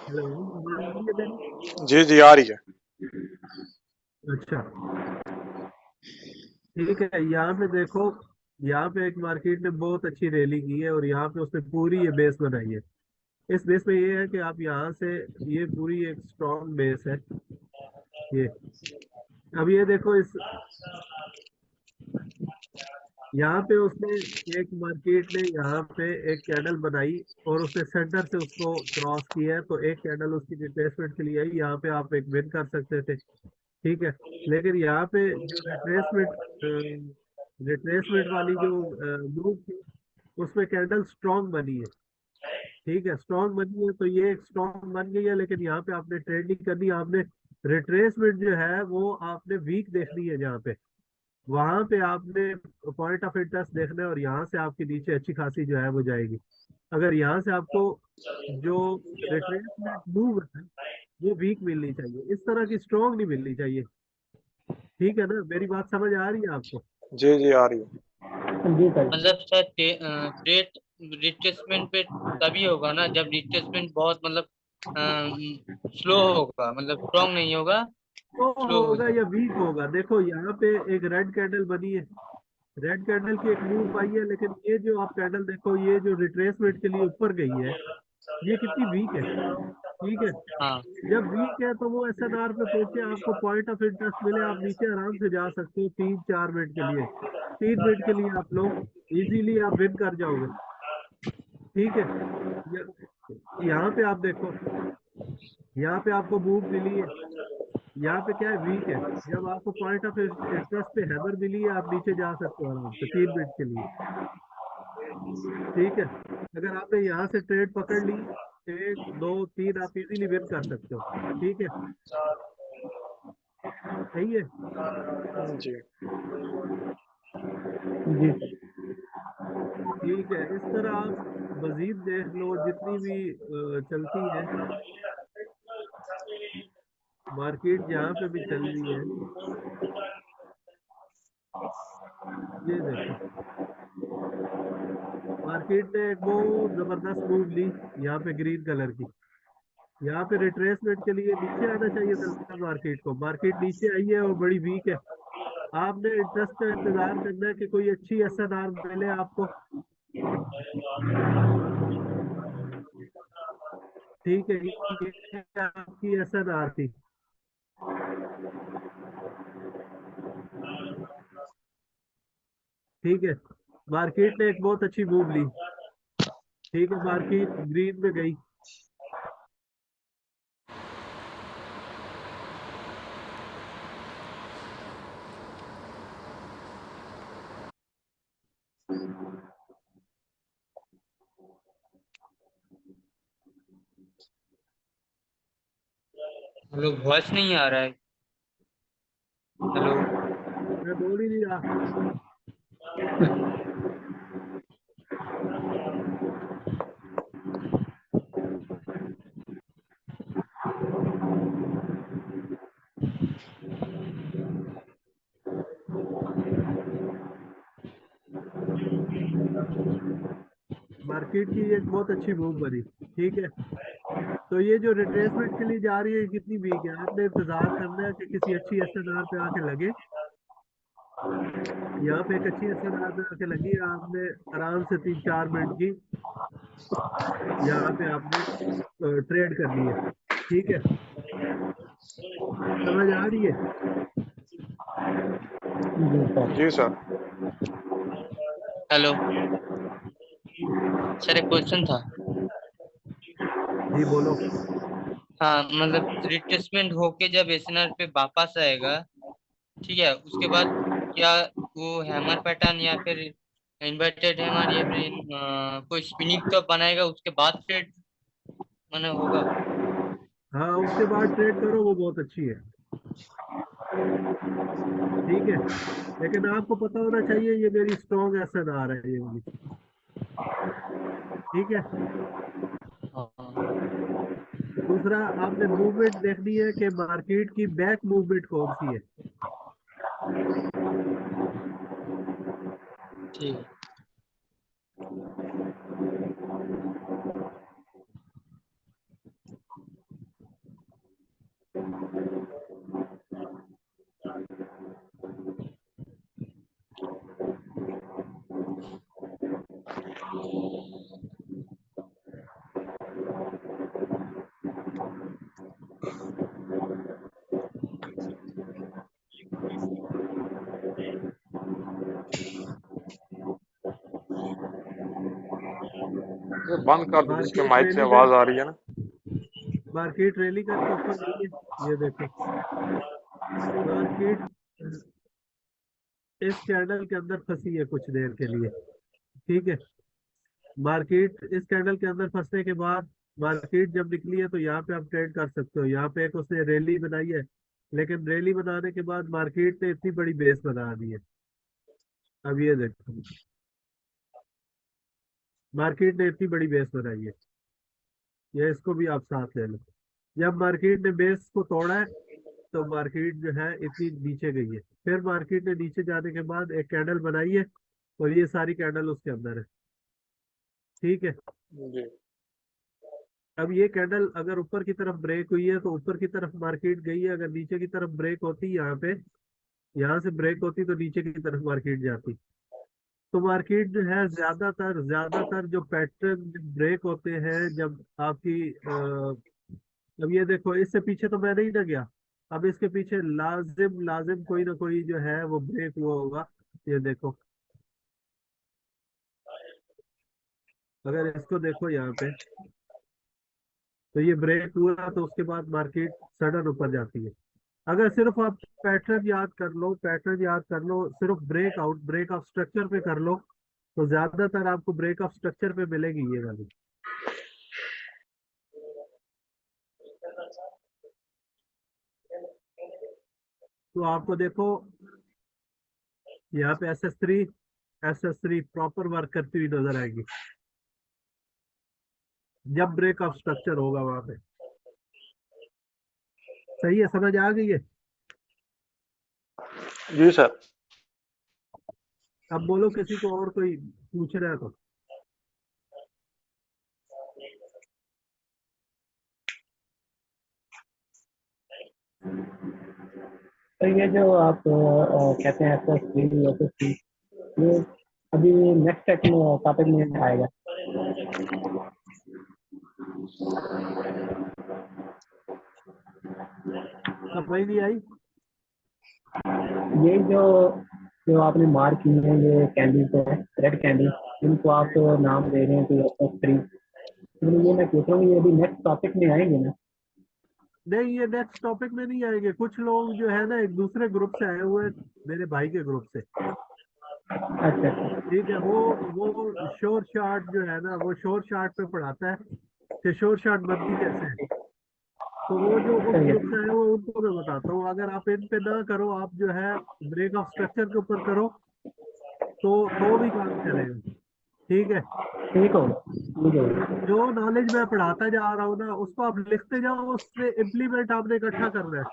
हेलो, आवाज आ रही है मेरी। जी जी आ रही है। अच्छा ठीक है, यहाँ पे देखो, यहाँ पे एक मार्केट ने बहुत अच्छी रैली की है और यहाँ पे उसने पूरी ये बेस बनाई है। इस बेस में ये है कि आप यहाँ से, ये पूरी एक स्ट्रॉन्ग बेस है ये। अब ये देखो इस यहाँ पे उसने एक मार्केट ने यहाँ पे एक कैंडल बनाई और उसने सेंटर से उसको क्रॉस किया है, तो एक कैंडल उसकी रिट्रेसमेंट के लिए आई, यहाँ पे आप एक विन कर सकते थे, ठीक है। लेकिन यहाँ पे जो रिट्रेसमेंट वाली जो मूव थी उसमें कैंडल स्ट्रांग बनी है, ठीक है, स्ट्रांग बनी है, तो ये एक स्ट्रांग बन गई है। लेकिन यहाँ पे आपने ट्रेड नहीं करनी, आपने रिट्रेसमेंट जो है वो आपने वीक देखनी है, जहाँ पे वहां पे आपने पॉइंट ऑफ इंटरेस्ट देखना है, और यहाँ से आपके नीचे अच्छी खासी जो है वो जाएगी। अगर यहाँ से आपको जो रिट्रेसमेंट मूव है वो वीक मिलनी चाहिए, इस तरह की स्ट्रांग नहीं मिलनी चाहिए, ठीक है ना। मेरी बात समझ आ रही है आपको। जी जी आ रही है। जी सर। मतलब सर ट्रेड रिट्रेसमेंट पे तभी होगा ना जब रिट्रेसमेंट बहुत मतलब स्लो होगा, मतलब स्ट्रॉन्ग नहीं होगा, तो स्लो होगा होगा। या वीक होगा, देखो यहाँ पे एक रेड कैंडल बनी है, रेड कैंडल की एक मूव आई है, लेकिन ये जो आप कैंडल देखो, ये जो रिट्रेसमेंट के लिए ऊपर गई है, ये कितनी वीक है, ठीक है। हाँ जब वीक है तो वो एसएनआर पे पहुंचे, आपको पॉइंट ऑफ इंटरेस्ट मिले, आप नीचे आराम से जा सकते हो 3-4 मिनट के लिए। 3 मिनट के लिए आप लोग इजीली आप विन कर जाओगे, ठीक है। यहाँ पे आप देखो, यहाँ पे आपको मूव मिली है, यहाँ पे क्या है, वीक है। जब आपको पॉइंट ऑफ इंटरेस्ट पे हैमर मिली है, आप नीचे जा सकते हो आराम से 3 मिनट के लिए, ठीक है। अगर आपने यहाँ से ट्रेड पकड़ ली, 1 2 3, आप इजीली विन कर सकते हो, ठीक है। सही है। जी जी ठीक है, इस तरह आप मजीद देख लो जितनी भी चलती है मार्केट, जहाँ पे भी चल रही है। ये देखो, मार्केट ने एक वो जबरदस्त मूव ली यहाँ पे ग्रीन कलर की। यहाँ पे रिट्रेसमेंट के लिए नीचे आना चाहिए था मार्केट को, मार्केट नीचे आई है और बड़ी वीक है। आपने इंटरेस्ट का इंतजार करना है कि कोई अच्छी एसएनआर मिले आपको, ठीक है। ये आपकी एसएनआर थी, ठीक है। मार्केट ने एक बहुत अच्छी मूव ली, ठीक है, मार्केट ग्रीन में गई। हेलो, वॉइस नहीं आ रहा है। हेलो। मैं बोल ही नहीं रहा। मार्केट की एक बहुत अच्छी मूव बनी, ठीक है। तो ये जो रिट्रेसमेंट के लिए जा रही है कितनी वीक है, आपने इंतजार करना है कि किसी अच्छी एसएनआर पे आके लगे। यहाँ पे एक अच्छी एसएनआर पे आके लगी, आपने आराम से 3-4 मिनट की यहाँ पे आपने ट्रेड करनी है, ठीक है। समझ आ रही है। जी सर। जी सर। हेलो सर, एक क्वेश्चन था। जी बोलो। हाँ, मतलब रिट्रेसमेंट होके जब एसएनआर पे वापस आएगा, ठीक है, उसके बाद क्या वो हैमर पैटर्न या फिर इन्वर्टेड हैमर या फिर कोई स्पिनिंग तो बनाएगा, उसके बाद ट्रेड मैंने होगा? हाँ, उसके बाद ट्रेड करो, वो बहुत अच्छी है, ठीक है। लेकिन आपको पता होना चाहिए ये मेरी स्ट्रॉन्ग एसएनआर है ये वाली, ठीक है। हाँ। दूसरा, आपने मूवमेंट देखनी है कि मार्केट की बैक मूवमेंट कौन सी है। ठीक है। ये बंद कर दो, जिसके मार्केट माइक से रैली आवाज आ कर रही है ना। मार्केट रैली करके ऊपर गई है, ये देखो। मार्केट इस कैंडल के अंदर फंसी है कुछ देर के लिए, ठीक है। मार्केट इस कैंडल के अंदर फंसने के बाद मार्केट जब निकली है तो यहाँ पे आप ट्रेड कर सकते हो। यहाँ पे एक उसने रैली बनाई है, लेकिन रैली बनाने के बाद मार्केट ने इतनी बड़ी बेस बना दी है। अब ये देखो, मार्केट ने इतनी बड़ी बेस बनाई है, ये इसको भी आप साथ ले लो। जब मार्केट ने बेस को तोड़ा है तो मार्केट जो है इतनी नीचे गई है, फिर मार्केट ने नीचे जाने के बाद एक कैंडल बनाई है और ये सारी कैंडल उसके अंदर है, ठीक है। जी अब ये कैंडल अगर ऊपर की तरफ ब्रेक हुई है तो ऊपर की तरफ मार्केट गई है, अगर नीचे की तरफ ब्रेक होती यहाँ पे, यहाँ से ब्रेक होती तो नीचे की तरफ मार्केट जाती। तो मार्केट जो है ज्यादातर जो पैटर्न ब्रेक होते हैं जब आपकी अब ये देखो, इससे पीछे तो मैं नहीं ना गया। अब इसके पीछे लाजिम लाजिम कोई ना कोई जो है वो ब्रेक हुआ होगा। ये देखो, अगर इसको देखो यहाँ पे, तो ये ब्रेक हुआ तो उसके बाद मार्केट सडन ऊपर जाती है। अगर सिर्फ आप पैटर्न याद कर लो, सिर्फ ब्रेक ऑफ स्ट्रक्चर पे कर लो, तो ज्यादातर आपको ब्रेक ऑफ स्ट्रक्चर पे मिलेगी ये वाली। तो आपको देखो यहाँ पे S S three proper work करती हुई नजर आएगी जब ब्रेक ऑफ स्ट्रक्चर होगा वहां पे। सही है, समझ आ गई है? जी सर। अब बोलो, किसी को और कोई पूछ रहा है तो। तो ये जो आप कहते हैं SS3 ये अभी नेक्स्ट टॉपिक में आएगा। समझ नहीं आई? ये जो जो आपने मार्क की है, ये कैंडीज है, रेड कैंडी, इनको आप नाम दे रहे हैं कि SS3। तो ये मैं पूछ रहा हूँ, ये अभी नेक्स्ट टॉपिक में आएंगे ना? नहीं, ये नेक्स्ट टॉपिक में नहीं आएंगे। कुछ लोग जो है ना एक दूसरे ग्रुप से आए हुए हैं, मेरे भाई के ग्रुप से। अच्छा अच्छा। ठीक है, वो शोर शार्ट जो है ना, वो शोर शार्ट पे पढ़ाता है कि शोर शार्ट बनती कैसे है। तो वो जो उस सही है। ग्रुप से आए हुए उनको मैं बताता हूँ। अगर आप इन पे ना करो, आप जो है ब्रेक ऑफ स्ट्रक्चर के ऊपर करो, तो भी काम चलेगा। ठीक है, ठीक होगा, ठीक होगा। जो नॉलेज मैं पढ़ाता जा रहा हूँ ना, उसको आप लिखते जाओ, उससे इम्प्लीमेंट आपने इकट्ठा करना है।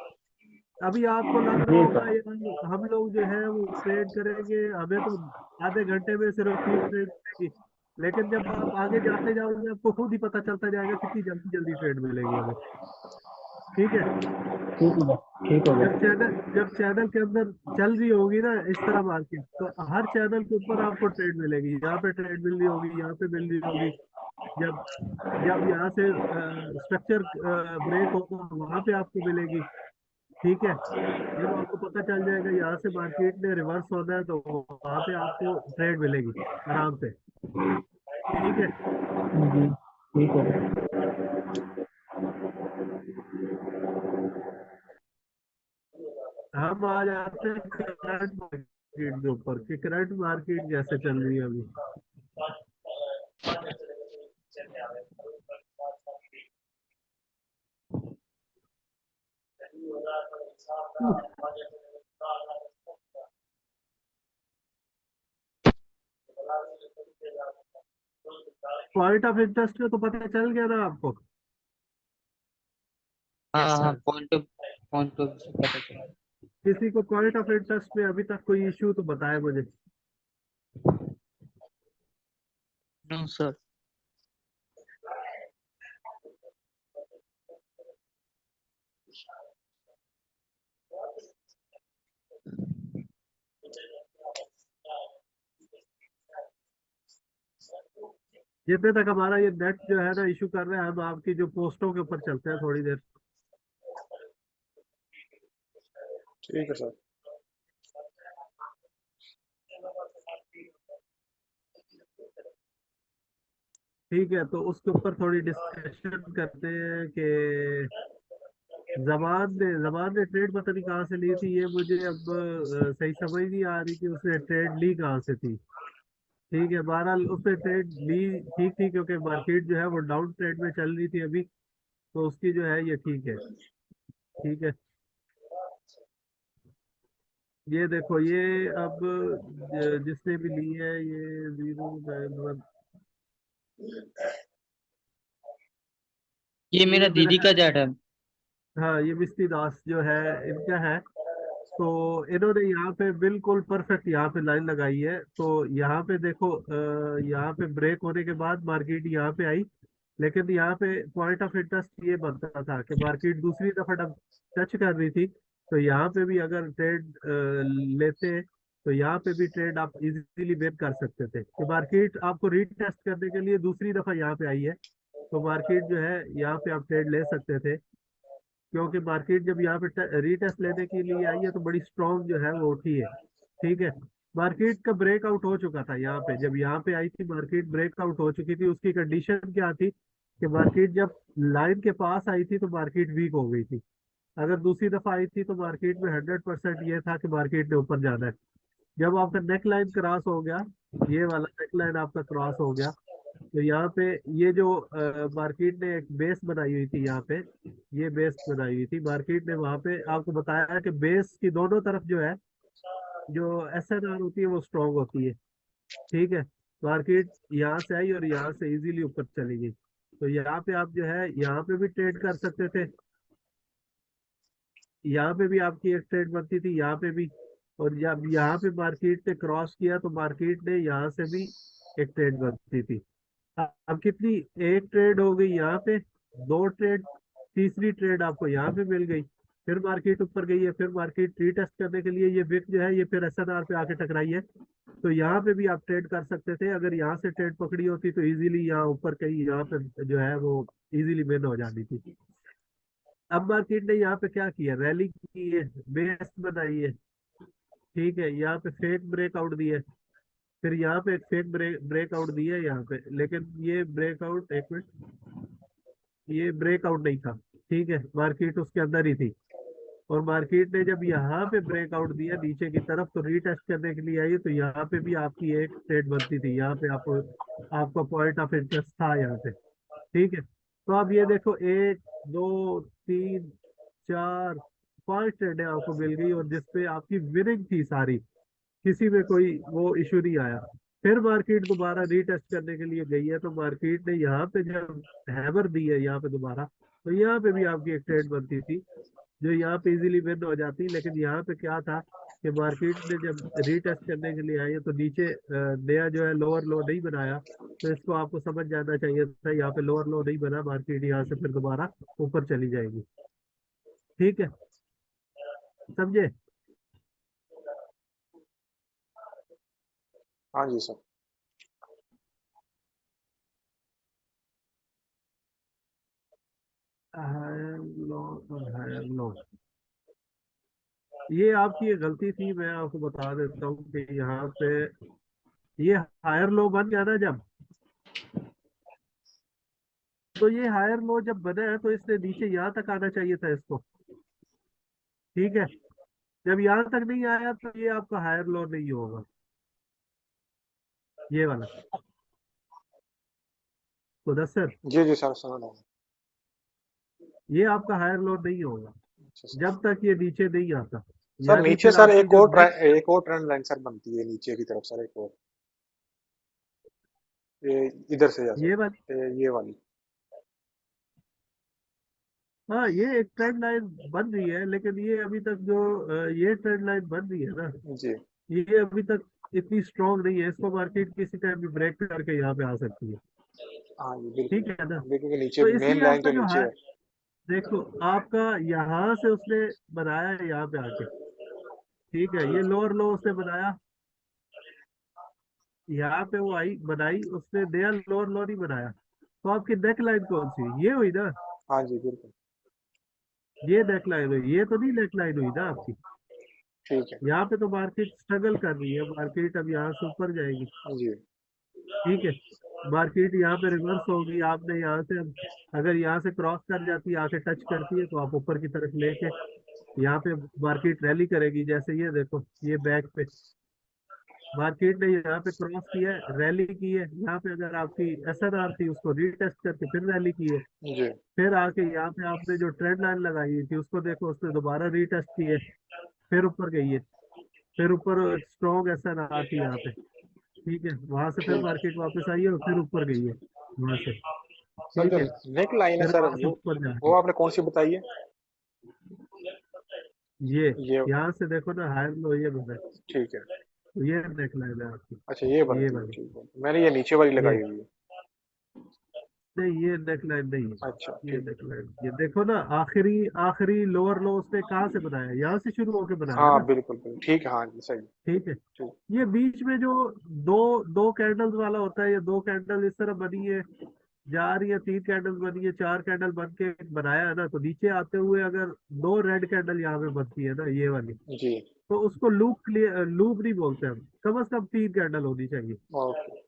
अभी आपको लग रहा जी होगा सर। यार हम लोग जो है वो ट्रेड करेंगे, हमें तो आधे घंटे में सिर्फ 3 ट्रेड मिलेगी। लेकिन जब आप आगे जाते जाओगे आपको खुद ही पता चलता जाएगा कितनी जल्दी जल्दी ट्रेड मिलेगी हमें। ठीक है, ठीक होगा, ठीक होगा। जब चैनल के अंदर चल रही होगी ना इस तरह मार्केट, तो हर चैनल के ऊपर आपको ट्रेड मिलेगी। यहाँ पे ट्रेड मिल रही होगी, यहाँ पे मिल रही होगी। जब जब यहाँ से स्ट्रक्चर ब्रेक होगा वहां पे आपको मिलेगी। ठीक है, जब आपको पता चल जाएगा यहाँ से मार्केट ने रिवर्स होना है, तो वहां पे आपको ट्रेड मिलेगी आराम से। ठीक है, जी, ठीक होगा। हम आ जाते हैं करंट मार्केट के ऊपर कि करंट मार्केट कैसे चल रही है अभी। पॉइंट ऑफ इंटरेस्ट में तो पता चल गया ना आपको? हाँ हाँ, पॉइंट ऑफ से पता चला। किसी को पॉइंट ऑफ इंटरेस्ट में अभी तक कोई इश्यू तो बताए मुझे। No sir. जितने तक हमारा ये नेट जो है ना इशू कर रहा है, हम आपकी जो पोस्टों के ऊपर चलते हैं थोड़ी देर। ठीक है सर। ठीक है, तो उसके ऊपर थोड़ी डिस्कशन करते हैं कि जमान ने ट्रेड पता नहीं कहाँ से ली थी। ये मुझे अब सही समझ नहीं आ रही कि उसने ट्रेड ली कहाँ से थी। ठीक है, बहरहाल उसने ट्रेड ली ठीक थी, क्योंकि मार्केट जो है वो डाउन ट्रेड में चल रही थी अभी, तो उसकी जो है ये ठीक है। ठीक है, ये देखो, ये अब जिसने भी ली है ये 091। ये मेरा ये मेरा दीदी का चार्ट है। हाँ, ये मिस्ती दास जो है इनका है। तो इन्होंने यहाँ पे बिल्कुल परफेक्ट यहाँ पे लाइन लगाई है। तो यहाँ पे देखो, यहाँ पे ब्रेक होने के बाद मार्केट यहाँ पे आई, लेकिन यहाँ पे पॉइंट ऑफ इंटरेस्ट ये बनता था कि मार्केट दूसरी दफा टच कर रही थी। तो यहाँ पे भी अगर ट्रेड लेते तो यहाँ पे भी ट्रेड आप इजीली मेक कर सकते थे। कि मार्केट आपको रीटेस्ट करने के लिए दूसरी दफा यहाँ पे आई है, तो मार्केट जो है यहाँ पे आप ट्रेड ले सकते थे, क्योंकि मार्केट जब यहाँ पे रीटेस्ट लेने के लिए आई है तो बड़ी स्ट्रॉन्ग जो है वो उठी है। ठीक है, मार्केट का ब्रेकआउट हो चुका था यहाँ पे, जब यहाँ पे आई थी मार्केट ब्रेकआउट हो चुकी थी। उसकी कंडीशन क्या थी कि मार्केट जब लाइन के पास आई थी तो मार्केट वीक हो गई थी। अगर दूसरी दफा आई थी तो मार्केट में 100% ये था कि मार्केट ने ऊपर जाना है। जब आपका नेक लाइन क्रॉस हो गया, ये वाला नेक लाइन आपका क्रॉस हो गया, तो यहाँ पे ये जो मार्केट ने एक बेस बनाई हुई थी, यहाँ पे ये बेस बनाई हुई थी मार्केट ने, वहां पे आपको बताया कि बेस की दोनों तरफ जो है, जो एसएनआर होती है वो स्ट्रांग होती है। ठीक है, मार्केट यहाँ से आई और यहाँ से इजीली ऊपर चली गई। तो यहाँ पे आप जो है यहाँ पे भी ट्रेड कर सकते थे, यहाँ पे भी आपकी एक ट्रेड बनती थी, यहाँ पे भी। और जब यहाँ पे मार्केट ने क्रॉस किया तो मार्केट ने यहाँ से भी एक ट्रेड बनती थी। अब कितनी, एक ट्रेड हो गई यहाँ पे, दो ट्रेड, तीसरी ट्रेड आपको यहाँ पे मिल गई। फिर मार्केट ऊपर गई है, फिर मार्केट रीटेस्ट करने के लिए ये विक जो है ये फिर एसएनआर पे आके टकराई है। तो यहाँ पे भी आप ट्रेड कर सकते थे। अगर यहाँ से ट्रेड पकड़ी होती तो इजीली यहाँ ऊपर कहीं यहाँ पे जो है वो इजीली विन हो जाती थी। अब मार्केट ने यहाँ पे क्या किया, रैली की है, बेस बनाई है। ठीक है, यहाँ पे फेक ब्रेकआउट दिया है, फिर यहाँ पे एक फेक ब्रेकआउट दिया है यहाँ पे, लेकिन ये ब्रेकआउट, एक मिनट, ये ब्रेकआउट नहीं था। ठीक है, मार्केट उसके अंदर ही थी। और मार्केट ने जब यहाँ पे ब्रेकआउट दिया नीचे की तरफ तो रीटेस्ट करने के लिए आई है, तो यहाँ पे भी आपकी एक ट्रेड बनती थी। यहाँ पे आपको, आपका पॉइंट ऑफ इंटरेस्ट था यहाँ पे। ठीक है, तो अब ये देखो, एक, दो, तीन, चार, पांच ट्रेडें आपको मिल गई और जिसपे आपकी विनिंग थी सारी, किसी में कोई वो इशू नहीं आया। फिर मार्केट दोबारा रीटेस्ट करने के लिए गई है, तो मार्केट ने यहाँ पे जब हैमर दी है यहाँ पे दोबारा, तो यहाँ पे भी आपकी एक ट्रेड बनती थी जो यहाँ पे इजीली विन हो जाती। लेकिन यहाँ पे क्या था कि मार्केट ने जब रीटेस्ट करने के लिए आई है तो नीचे नया जो है लोअर लो नहीं बनाया, तो इसको आपको समझ जाना चाहिए था। यहाँ पे लोअर लो नहीं बना, मार्केट यहाँ से फिर दोबारा ऊपर चली जाएगी। ठीक है, समझे? हाँ जी सर। हायर लो और हायर लो, ये आपकी एक गलती थी। मैं आपको बता देता हूँ कि यहाँ पे ये हायर लो बन गया ना जब, तो ये हायर लो जब बना है तो इसने नीचे यहाँ तक आना चाहिए था इसको। ठीक है, जब यहाँ तक नहीं आया तो ये आपका हायर लो नहीं होगा, ये वाला। तो दस जी जी सर, समझ रहा हूँ। ये आपका हायर लो नहीं होगा अच्छा सर। जब तक ये नीचे नहीं आता। सर यानी नीचे फिर सर आपकी जो नेक्स्ट, एक और ट्रेंड लाइन सर बनती है नीचे की तरफ सर, एक और, ये इधर से जा ये सर, वाली, ये वाली। हाँ ये एक ट्रेंड लाइन बन रही है, लेकिन ये अभी तक जो ये ट्रेंड लाइन बन रही है ना, जी ये अभी तक इतनी स्ट्रांग नहीं है। इसको मार्केट किसी टाइम भी ब्रेक करके यहाँ पे आ सकती है। हाँ जी बिल्कुल। ठीक है ना, देखिए कि नीचे तो मेन इसलिए लाइन आपका तो जो नीचे है, है। देखो आपका यहाँ से उसने बनाया है यहाँ पे आके। ठीक है, ये लोअर लो उसने बनाया, यहाँ पे वो आई बनाई उसने, नया लोअर लो नहीं बनाया। तो आपकी नेक लाइन कौन सी हुई? ये हुई ना, हाँ जी बिल्कुल। ये नेक लाइन हुई, ये तो नहीं नेक लाइन हुई ना आपकी। ठीक है। यहाँ पे तो मार्केट स्ट्रगल कर रही है, मार्केट अब यहाँ से ऊपर जाएगी। जी ठीक है, मार्केट यहाँ पे रिवर्स होगी, आपने यहाँ से अगर यहाँ से क्रॉस कर जाती है, आके टच करती है, तो आप ऊपर की तरफ लेके यहाँ पे मार्केट रैली करेगी। जैसे ये देखो, ये बैक पे मार्केट ने यहाँ पे क्रॉस किया है, रैली की है। यहाँ पे अगर आपकी एसएनआर थी उसको रीटेस्ट करके फिर रैली की है। जी फिर आके यहाँ पे आपने जो ट्रेंड लाइन लगाई हुई थी उसको देखो, उसने दोबारा रीटेस्ट की है, फिर ऊपर गई है, फिर ऊपर स्ट्रॉन्ग एसएनआर थी यहाँ पे। ठीक है, वहां से फिर ठीक। मार्केट वापस आई है और फिर ऊपर गई है वहां से। सर ठीक जो है, नेक लाइन है फिर सर, वहां से ऊपर वो जाके आपने कौन सी बताई है? ये ये। यहाँ से देखो ना, हायर लो ये बना है, ठीक है। तो ये देख लेना आपकी, अच्छा ये ये बनती है, वाली, ठीक है। मैंने ये नीचे वाली ये लगाई हुई है। नहीं, ये नेकलाइन नहीं है। अच्छा ये ठीक। नेकलाइन, ये देखो ना, आखिरी आखिरी लोअर लो उसने कहाँ से बनाया, यहाँ से शुरू होके बनाया हाँ ना। बिल्कुल बिल्कुल ठीक है, हाँ जी सही। ठीक है। ठीक। ये बीच में जो दो दो कैंडल्स वाला होता है, ये दो कैंडल इस तरह बनी है, जा रही है, तीन कैंडल बनी है, चार कैंडल बन के बनाया है ना, तो नीचे आते हुए अगर दो रेड कैंडल यहाँ पे बनती है ना, ये वाली, जी। तो उसको लूप क्लियर, लूप नहीं बोलते हम, कम से कम तीन कैंडल होनी चाहिए। ओके।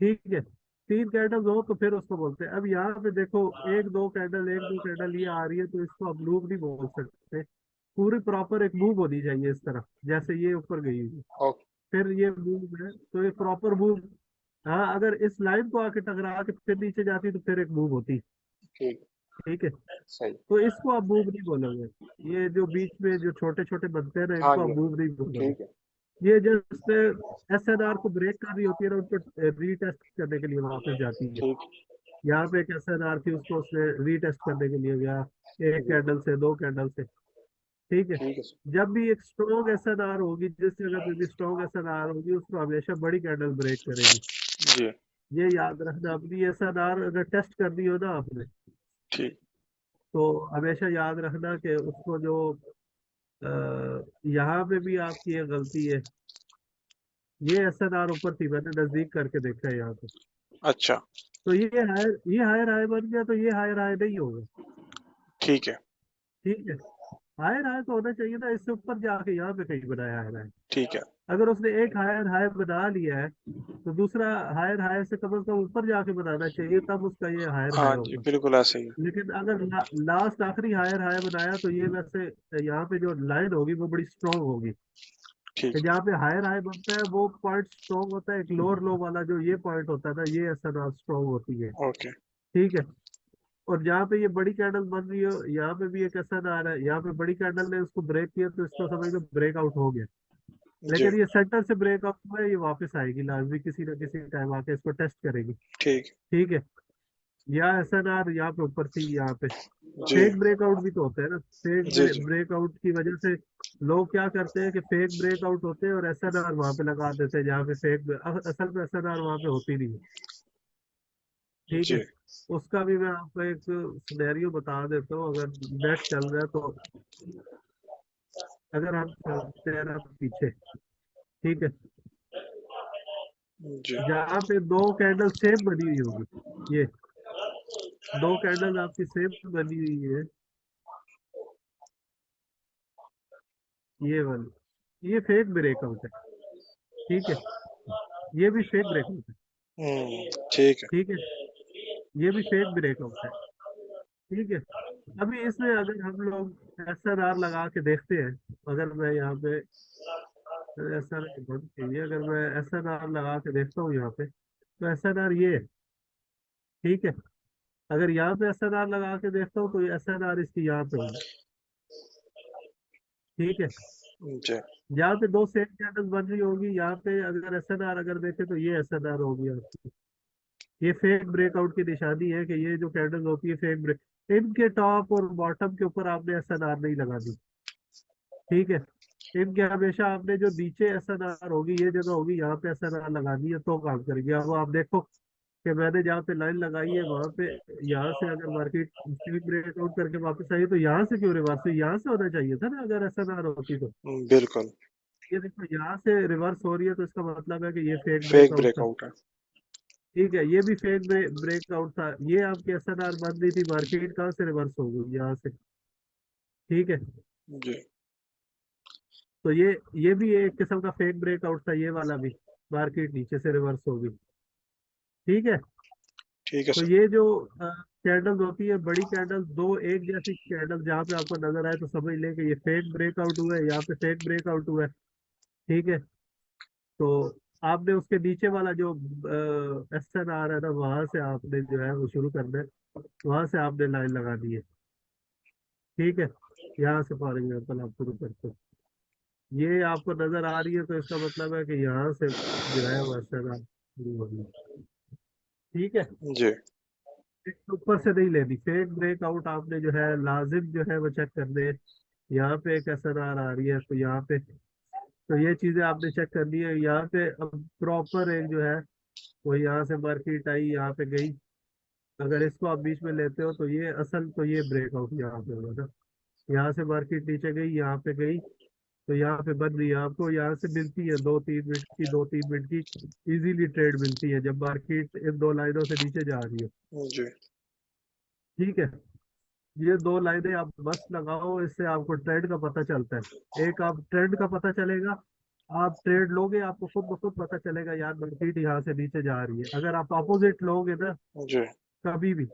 ठीक है। तीन कैंडल हो तो फिर उसको बोलते हैं। अब यहाँ पे देखो, एक दो कैंडल, एक दो कैंडल ये आ रही है, तो इसको अब लूप नहीं बोल सकते। पूरी प्रॉपर एक मूव होनी चाहिए इस तरह, जैसे ये ऊपर गई हुई है, ओके। फिर ये मूव है, तो ये प्रॉपर मूव। हाँ, अगर इस लाइन को आके टकरा के फिर नीचे जाती तो फिर एक मूव होती। ठीक। ठीक है। सही। तो इसको आप मूव नहीं बोलोगे। ये जो बीच में जो छोटे छोटे बनते हैं ना, हाँ इनको आप जी। मूव नहीं बोलोगे। ठीक है। ये जस्ट SNR को ब्रेक कर रही होती है ना, उनको रीटेस्ट करने के लिए वापस जाती है। ठीक। यहाँ पे एक SNR थी, उसको उसने रीटेस्ट करने के लिए गया, एक जी। कैंडल से, दो कैंडल से। ठीक है। ठीक है सर। जब भी एक स्ट्रॉन्ग SNR होगी, जिस जगह पे भी स्ट्रॉन्ग SNR होगी, उसको हमेशा बड़ी कैंडल ब्रेक करेगी। जी। ये याद रखना। अपनी SNR अगर टेस्ट करनी हो ना आपने, ठीक। तो हमेशा याद रखना कि उसको जो यहाँ पे भी आपकी ये गलती है। ये SNR ऊपर थी, मैंने नजदीक करके देखा है यहाँ पे। अच्छा। तो ये हायर हाई बन गया, तो ये हायर हाई नहीं होगा। ठीक है। ठीक है। हायर हाई तो होना चाहिए ना, इससे ऊपर जाके यहाँ पे कहीं बनाया हायर हाई। ठीक है। अगर उसने एक हायर हाई बना लिया है, तो दूसरा हायर हाई से कम ऊपर जाके बनाना चाहिए, तब उसका ये हायर हाई हाँ जी होगा। बिल्कुल ऐसे ही है। लेकिन अगर लास्ट आखिरी हायर हाई बनाया, तो ये वैसे यहाँ पे जो लाइन होगी वो बड़ी स्ट्रांग होगी। ठीक कि जहाँ पे हायर हाई बनता है वो पॉइंट स्ट्रांग होता है, एक लोअर लो वाला जो ये पॉइंट होता है ना, ये SNR स्ट्रांग होती है। है। ओके। ठीक है। और जहाँ पे ये बड़ी कैंडल बन रही हो, यहाँ पे भी एक SNR है, यहाँ पे बड़ी कैंडल ने उसको ब्रेक किया, तो इसको समझ लो ब्रेकआउट हो गया। जी। लेकिन ये सेंटर से ब्रेकआउट हुआ है, ये वापस आएगी लाजमी, किसी ना किसी टाइम आके इसको टेस्ट करेगी। ठीक। ठीक है। या SNR यहाँ पे ऊपर थी, यहाँ पे जी। फेक ब्रेकआउट भी तो होते हैं ना। फेक जी। जी। ब्रेकआउट की वजह से लोग क्या करते हैं कि फेक ब्रेकआउट होते हैं और SNR वहां पे लगा देते हैं, जहाँ पे असल में SNR वहां पे होती नहीं है। ठीक है। जी। उसका भी मैं आपको एक सिनेरियो बता देता हूँ, अगर नेट चल रहा है तो। अगर हम चलते हैं ना पीछे, ठीक है, जी। जहाँ पे दो कैंडल सेम बनी हुई होगी, ये दो कैंडल आपकी सेम बनी हुई है, ये वाली, ये फेक ब्रेकआउट है। ठीक है। ये भी फेक ब्रेकआउट है। ठीक है। ठीक है। ये भी फेक ब्रेकआउट है। ठीक है। अभी इसमें अगर हम लोग SNR लगा के देखते हैं, अगर मैं यहाँ पे SNR बंद कीजिए, अगर मैं SNR लगा के देखता हूँ यहाँ पे, तो SNR ये है। ठीक है। अगर यहाँ पे SNR लगा के देखता हूँ, तो ये SNR इसकी यहाँ पे होगी। ठीक है। जी। यहाँ पे दो सेम कैंडल बन रही होगी, यहाँ पे अगर SNR अगर देखे, तो ये SNR होगी आपकी। ये फेक ब्रेकआउट की निशानी है कि ये जो कैंडल होती है फेक ब्रेक, इनके टॉप और बॉटम के ऊपर आपने SNR नहीं लगा दी। ठीक है। इनके हमेशा आपने जो नीचे SNR होगी, ये जगह होगी, यहाँ पे SNR लगा दी है, तो काम करेगी। अब आप देखो कि मैंने जहाँ पे लाइन लगाई है वहां पे, यहाँ से अगर मार्केट स्ट्रीट ब्रेकआउट करके वापस आई, तो यहाँ से क्यों रिवर्स हुई? यहाँ से होना चाहिए था ना, अगर SNR होती तो। बिल्कुल। ये देखो, यहाँ से रिवर्स हो रही है, तो इसका मतलब है कि ये फेक फेक ब्रेकआउट था। ब्रेकआउट है। ठीक है। ये भी फेक ब्रेकआउट था। ये आपकी SNR बन रही थी, मार्केट कहाँ से रिवर्स हो गई? यहाँ से। ठीक है। जी। तो ये भी एक किस्म का फेक ब्रेकआउट था, ये वाला भी। मार्केट नीचे से रिवर्स हो गई। ठीक है। ठीक है तो सर। ये जो कैंडल्स होती है, बड़ी कैंडल, दो एक जैसी कैंडल जहाँ पे आपको नजर आए, तो समझ लें कि ये फेक ब्रेकआउट हुआ है, यहाँ पे फेक ब्रेकआउट हुआ है। ठीक है। तो आपने उसके नीचे वाला जो SNR है ना, वहां से आपने जो है वो शुरू करना है, वहां से आपने लाइन लगा दी है। ठीक है। यहाँ से फॉर एग्जाम्पल आप शुरू करते हो, ये आपको नजर आ रही है, तो इसका मतलब है कि यहाँ से जो है वो SNR शुरू हो रही है। ठीक है। जी। एक ऊपर से नहीं लेनी। फेक ब्रेकआउट आपने जो है लाजिम जो है वो चेक करने हैं। यहाँ पे एक SNR आ रही है, तो यहाँ पे, तो ये चीजें आपने चेक करनी है। यहाँ पे अब प्रॉपर एक जो है वो यहाँ से मार्केट आई, यहाँ पे गई, अगर इसको आप बीच में लेते हो तो ये असल तो ये ब्रेकआउट यहाँ पे होगा ना। यहाँ से मार्केट नीचे गई, यहाँ पे गई, तो यहाँ पे बन रही है, आपको यहाँ से मिलती है 2-3 मिनट की, 2-3 मिनट की इजीली ट्रेड मिलती है जब मार्केट इन दो लाइनों से नीचे जा रही है। जी ठीक है, ये दो लाइनें आप बस लगाओ, इससे आपको ट्रेंड का पता चलता है। एक आप ट्रेंड का पता चलेगा, आप ट्रेड लोगे, आपको खुद ब खुद पता चलेगा यार मार्केट यहाँ से नीचे जा रही है। अगर आप अपोजिट लोगे ना जी कभी भी,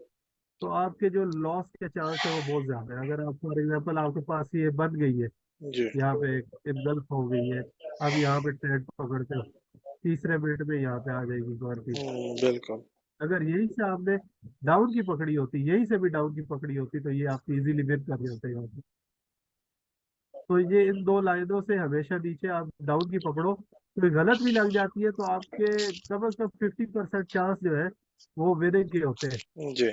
तो आपके जो लॉस के चांस है वो बहुत ज्यादा है। अगर आप फॉर एग्जांपल आपके पास ये बन गई है, जी यहाँ पे एक इनगल्फ हो गई है, अब यहाँ पे ट्रेड पकड़ते हो, तीसरे मिनट में यहाँ पे आ जाएगी मार्केट। बिल्कुल अगर यही से आपने डाउन की पकड़ी होती, यही से भी डाउन की पकड़ी होती, तो ये आपकी इजीली विन कर जाते हैं यहाँ पे। तो ये इन दो लाइनों से हमेशा नीचे आप डाउन की पकड़ो, तो गलत भी लग जाती है तो आपके कम से कम 50% चांस जो है वो विनिंग के होते हैं। जी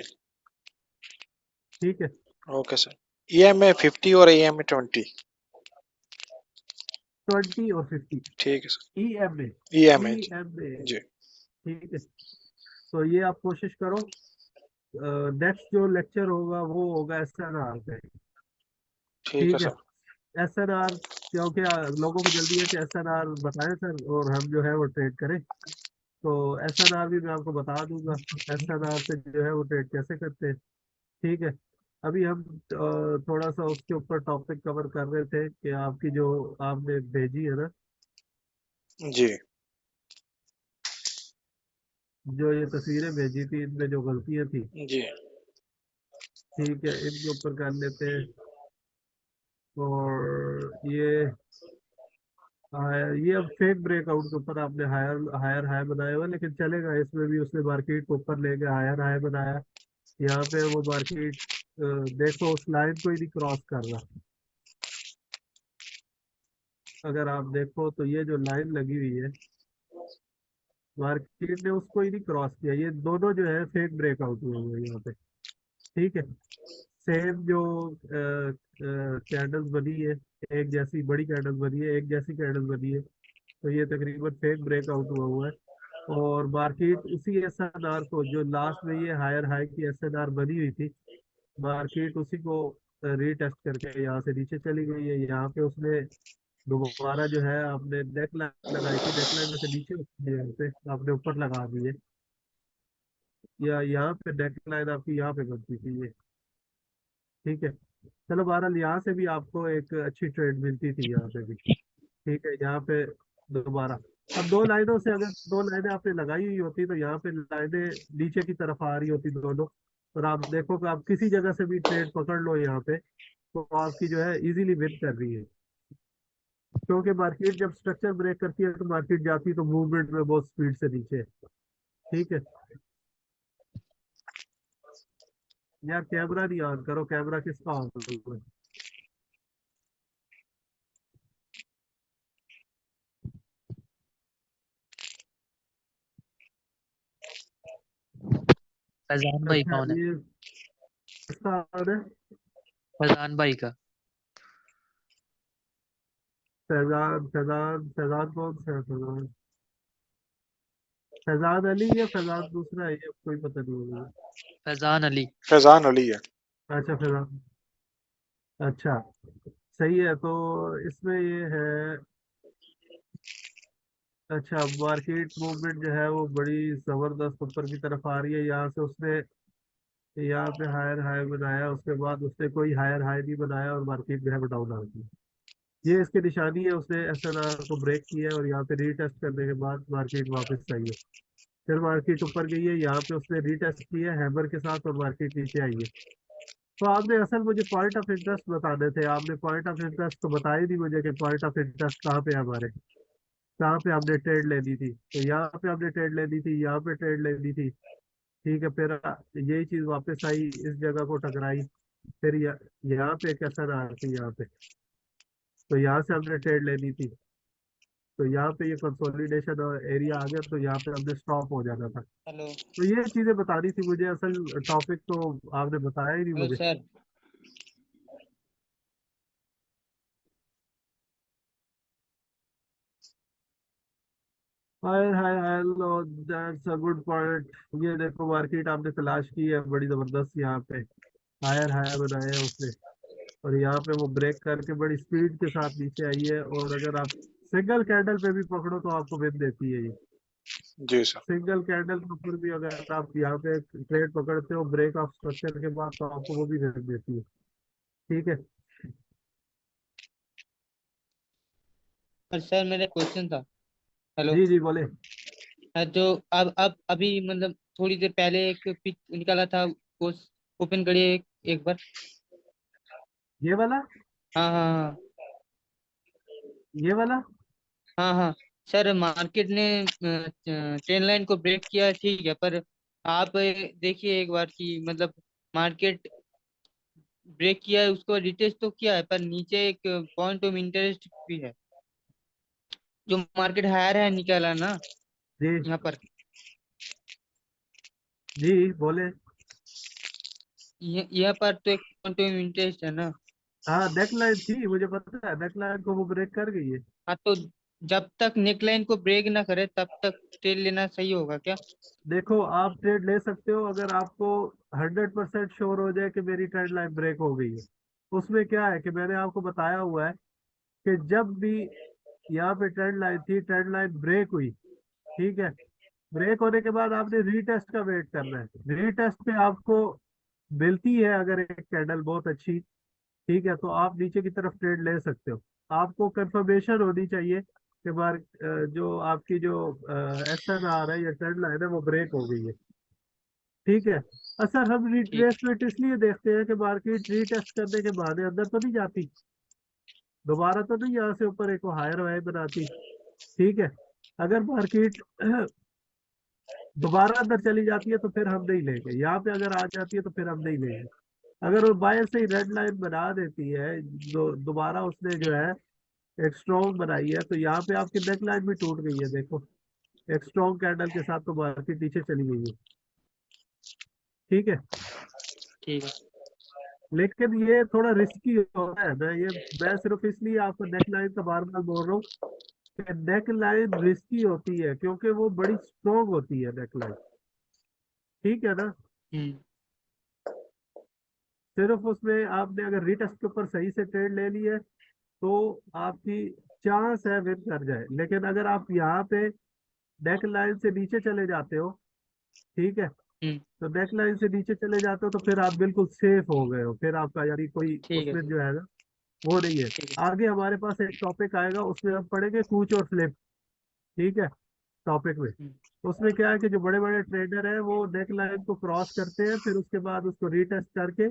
ठीक है, ओके सर EMA 50 और EMA 20 20 और 50 ठीक है सर EMA। EMA EMA जी ठीक है, तो ये आप कोशिश करो। नेक्स्ट जो लेक्चर होगा वो होगा SNR पे। ठीक है ठीक है, सर SNR, क्योंकि लोगों को जल्दी है कि SNR बताएं सर और हम जो है वो ट्रेड करें, तो SNR भी मैं आपको बता दूंगा, SNR से जो है वो ट्रेड कैसे करते हैं। ठीक है, अभी हम थोड़ा सा उसके ऊपर टॉपिक कवर कर रहे थे कि आपकी जो आपने भेजी है ना, जी जो ये तस्वीरें भेजी थी, इनमें जो गलतियां थी, जी ठीक है, इनके ऊपर कर लेते हैं। और ये अब फेक ब्रेकआउट के ऊपर आपने हायर हायर हाई बनाया हुआ है, लेकिन चलेगा, इसमें भी उसने मार्केट को ऊपर ले गया, हायर हाई बनाया। यहाँ पे वो मार्केट देखो उस लाइन को ही नहीं क्रॉस कर रहा। अगर आप देखो तो ये जो लाइन लगी हुई है, मार्केट ने उसको ही नहीं क्रॉस किया, ये दोनों जो है फेक ब्रेकआउट हुए हुए हैं यहाँ पे। ठीक है, सेम जो कैंडल्स बनी है, एक जैसी बड़ी कैंडल बनी है, एक जैसी कैंडल बनी है, तो ये तकरीबन फेक ब्रेकआउट हुआ हुआ है। और मार्केट उसी SNR को, जो लास्ट में ये हायर हाई की SNR बनी हुई थी, मार्केट उसी को रीटेस्ट करके यहाँ से नीचे चली गई है। यहाँ पे उसने दोबारा जो है आपने नेकलाइन लगाई थी, नेकलाइन में से नीचे उठी है, यहाँ पे आपने ऊपर लगा दी है, या यहाँ पे नेकलाइन आपकी यहाँ पे बनती थी ये। ठीक है, चलो बहरहाल यहाँ से भी आपको एक अच्छी ट्रेड मिलती थी यहाँ पे भी। ठीक है, यहाँ पे दोबारा, अब दो लाइनों से अगर दो लाइनें आपने लगाई हुई होती तो यहाँ पे लाइनें नीचे की तरफ आ रही होती दोनों, और आप देखो कि आप किसी जगह से भी ट्रेड पकड़ लो यहाँ पे, तो आपकी जो है इजीली विन कर रही है। क्योंकि मार्केट जब स्ट्रक्चर ब्रेक करती है तो मार्केट जाती है तो मूवमेंट में बहुत स्पीड से नीचे है। ठीक है यार, कैमरा नहीं ऑन करो, कैमरा किसका ऑन करो। फैजान भाई अच्छा, कौन है? ये किसका ऑन है? फैजान भाई का। फैजान फैजान फैजान कौन सा है? फैजान फैजान अली या फैजान दूसरा है, ये कोई पता नहीं है मुझे। फैजान अली। फैजान अली है अच्छा फैजान, अच्छा, सही है। तो इसमें ये है, अच्छा, मार्केट मूवमेंट जो है वो बड़ी जबरदस्त ऊपर की तरफ आ रही है। यहाँ से उसने यहाँ पे हायर हाई बनाया, उसके बाद उसने कोई हायर हाई नहीं बनाया और मार्केट जो है वो डाउन आ गई। ये इसकी निशानी है, उसने SNR को ब्रेक किया है और यहाँ पे रीटेस्ट करने के बाद मार्केट वापस आई है। फिर मार्केट ऊपर गई है, यहाँ पे उसने रीटेस्ट किया है हैमर के साथ और मार्केट नीचे आई है। तो आपने असल मुझे पॉइंट ऑफ इंटरेस्ट बताने थे, आपने पॉइंट ऑफ इंटरेस्ट तो बताया ही नहीं मुझे कि पॉइंट ऑफ इंटरेस्ट कहाँ पे है हमारे, कहाँ पे आपने ट्रेड लेनी थी। तो यहाँ पे आपने ट्रेड लेनी थी, यहाँ पे ट्रेड लेनी थी। ठीक है, फिर यही चीज वापस आई, इस जगह को टकराई, फिर यहाँ पे कैसा रहा थी यहाँ पे, तो यहाँ से हमने ट्रेड लेनी थी, तो यहाँ पे ये कंसोलिडेशन एरिया आ गया, तो यहाँ पे हमने स्टॉप हो जाना था। हेलो। तो ये चीजें बतानी थी मुझे, असल टॉपिक तो आपने बताया ही नहीं हेलो मुझे। Sir. Hi hi hello, that's a good point. ये देखो मार्केट आपने तलाश की है बड़ी जबरदस्त, यहाँ पे हायर हायर बनाया है उसने, और यहाँ पे वो ब्रेक करके बड़ी स्पीड के साथ नीचे आई है। और अगर आप सिंगल कैंडल पे भी पकड़ो तो आपको विन देती है ये। जी सर। सिंगल कैंडल के ऊपर भी अगर आप यहाँ पे ट्रेड पकड़ते हो ब्रेक ऑफ स्ट्रक्चर के बाद, तो आपको वो भी विन देती है। ठीक है। पर सर मेरा क्वेश्चन था। हेलो। जी जी बोले। तो अब अभी मतलब थोड़ी देर पहले एक पिक निकाला था, वो ओपन करिए एक बार। ये वाला, हाँ हाँ ये वाला। हाँ हाँ। सर मार्केट ने ट्रेन लाइन को ब्रेक किया, ठीक है, पर आप देखिए एक बार कि मतलब मार्केट ब्रेक किया है, उसको रिटेस्ट तो किया है, पर नीचे एक पॉइंट ऑफ इंटरेस्ट भी है, जो मार्केट हायर है निकाला ना जी यहाँ पर। जी बोले। यहाँ पर तो एक पॉइंट ऑफ इंटरेस्ट है ना। हाँ नेकलाइन थी, मुझे पता है, नेकलाइन को वो ब्रेक कर गई है। हाँ, तो जब तक नेकलाइन को ब्रेक ना करे तब तक ट्रेड लेना सही होगा क्या? देखो आप ट्रेड ले सकते हो अगर आपको 100% श्योर हो जाए कि मेरी ट्रेड लाइन ब्रेक हो गई है। उसमें क्या है कि मैंने आपको बताया हुआ है कि जब भी यहाँ पे ट्रेंड लाइन थी, ट्रेंड लाइन ब्रेक हुई, ठीक है, ब्रेक होने के बाद आपने रीटेस्ट का वेट करना है। रीटेस्ट पे आपको मिलती है अगर एक कैंडल बहुत अच्छी, ठीक है, तो आप नीचे की तरफ ट्रेड ले सकते हो। आपको कंफर्मेशन होनी चाहिए कि जो आपकी जो SNR है या ट्रेंड लाइन है वो ब्रेक हो गई है। ठीक है। सर हम ठीक। रिट्रेसमेंट इसलिए देखते हैं कि मार्केट रीटेस्ट करने के बाद अंदर तो नहीं जाती, दोबारा तो नहीं यहाँ से ऊपर एक हायर हाई बनाती। ठीक है। अगर मार्केट दोबारा अंदर चली जाती है तो फिर हम नहीं लेंगे, यहाँ पे अगर आ जाती है तो फिर हम नहीं लेंगे। अगर वो बायर से ही रेड लाइन बना देती है, दोबारा उसने जो है एक स्ट्रॉन्ग बनाई है, तो यहाँ पे आपकी नेक लाइन भी टूट गई है, देखो एक स्ट्रॉन्ग कैंडल के साथ तो मार्केट नीचे चली गई है। ठीक है। ठीक है। लेकिन ये थोड़ा रिस्की होता है, मैं सिर्फ इसलिए आपको नेक लाइन का बार बार बोल रहा हूँ कि नेक लाइन रिस्की होती है क्योंकि वो बड़ी स्ट्रॉन्ग होती है नेक लाइन। ठीक है ना। हम्म। सिर्फ उसमें आपने अगर रीटेस्ट के ऊपर सही से ट्रेड ले ली है तो आपकी चांस है विन कर जाए। लेकिन अगर आप यहाँ पे नेक लाइन से नीचे चले जाते हो, ठीक है, हम्म। तो नेक लाइन से नीचे चले जाते हो तो फिर आप बिल्कुल सेफ हो गए हो, फिर आपका यानी कोई ठीक है उसमें सर। जो है ना वो नहीं है। ठीक है। आगे हमारे पास एक टॉपिक आएगा, उसमें हम पढ़ेंगे कूच और फ्लिप। ठीक है। टॉपिक में हम्म। उसमें क्या है कि जो बड़े बड़े ट्रेडर हैं वो नेक लाइन को क्रॉस करते हैं, फिर उसके बाद उसको रीटेस्ट करके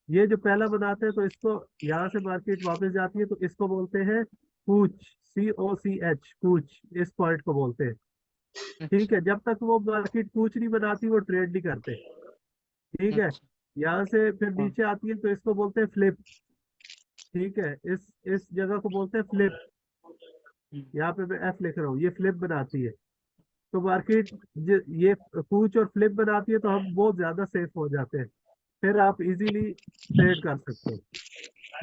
ये जो पहला बनाते हैं, तो इसको यहाँ से मार्केट वापस जाती है तो इसको बोलते हैं कूच, COCH, कूच, इस पॉइंट को बोलते हैं। ठीक अच्छा। है। जब तक वो मार्केट कूच नहीं बनाती वो ट्रेड नहीं करते। ठीक है। अच्छा। यहाँ से फिर हाँ। नीचे आती है तो इसको बोलते हैं फ्लिप। ठीक है। इस जगह को बोलते हैं फ्लिप। हम्म। यहाँ पे मैं F लिख रहा हूँ, ये फ्लिप बनाती है। तो मार्केट ये कूच और फ्लिप बनाती है तो हम बहुत ज्यादा सेफ हो जाते हैं, फिर आप इजीली ट्रेड कर सकते हो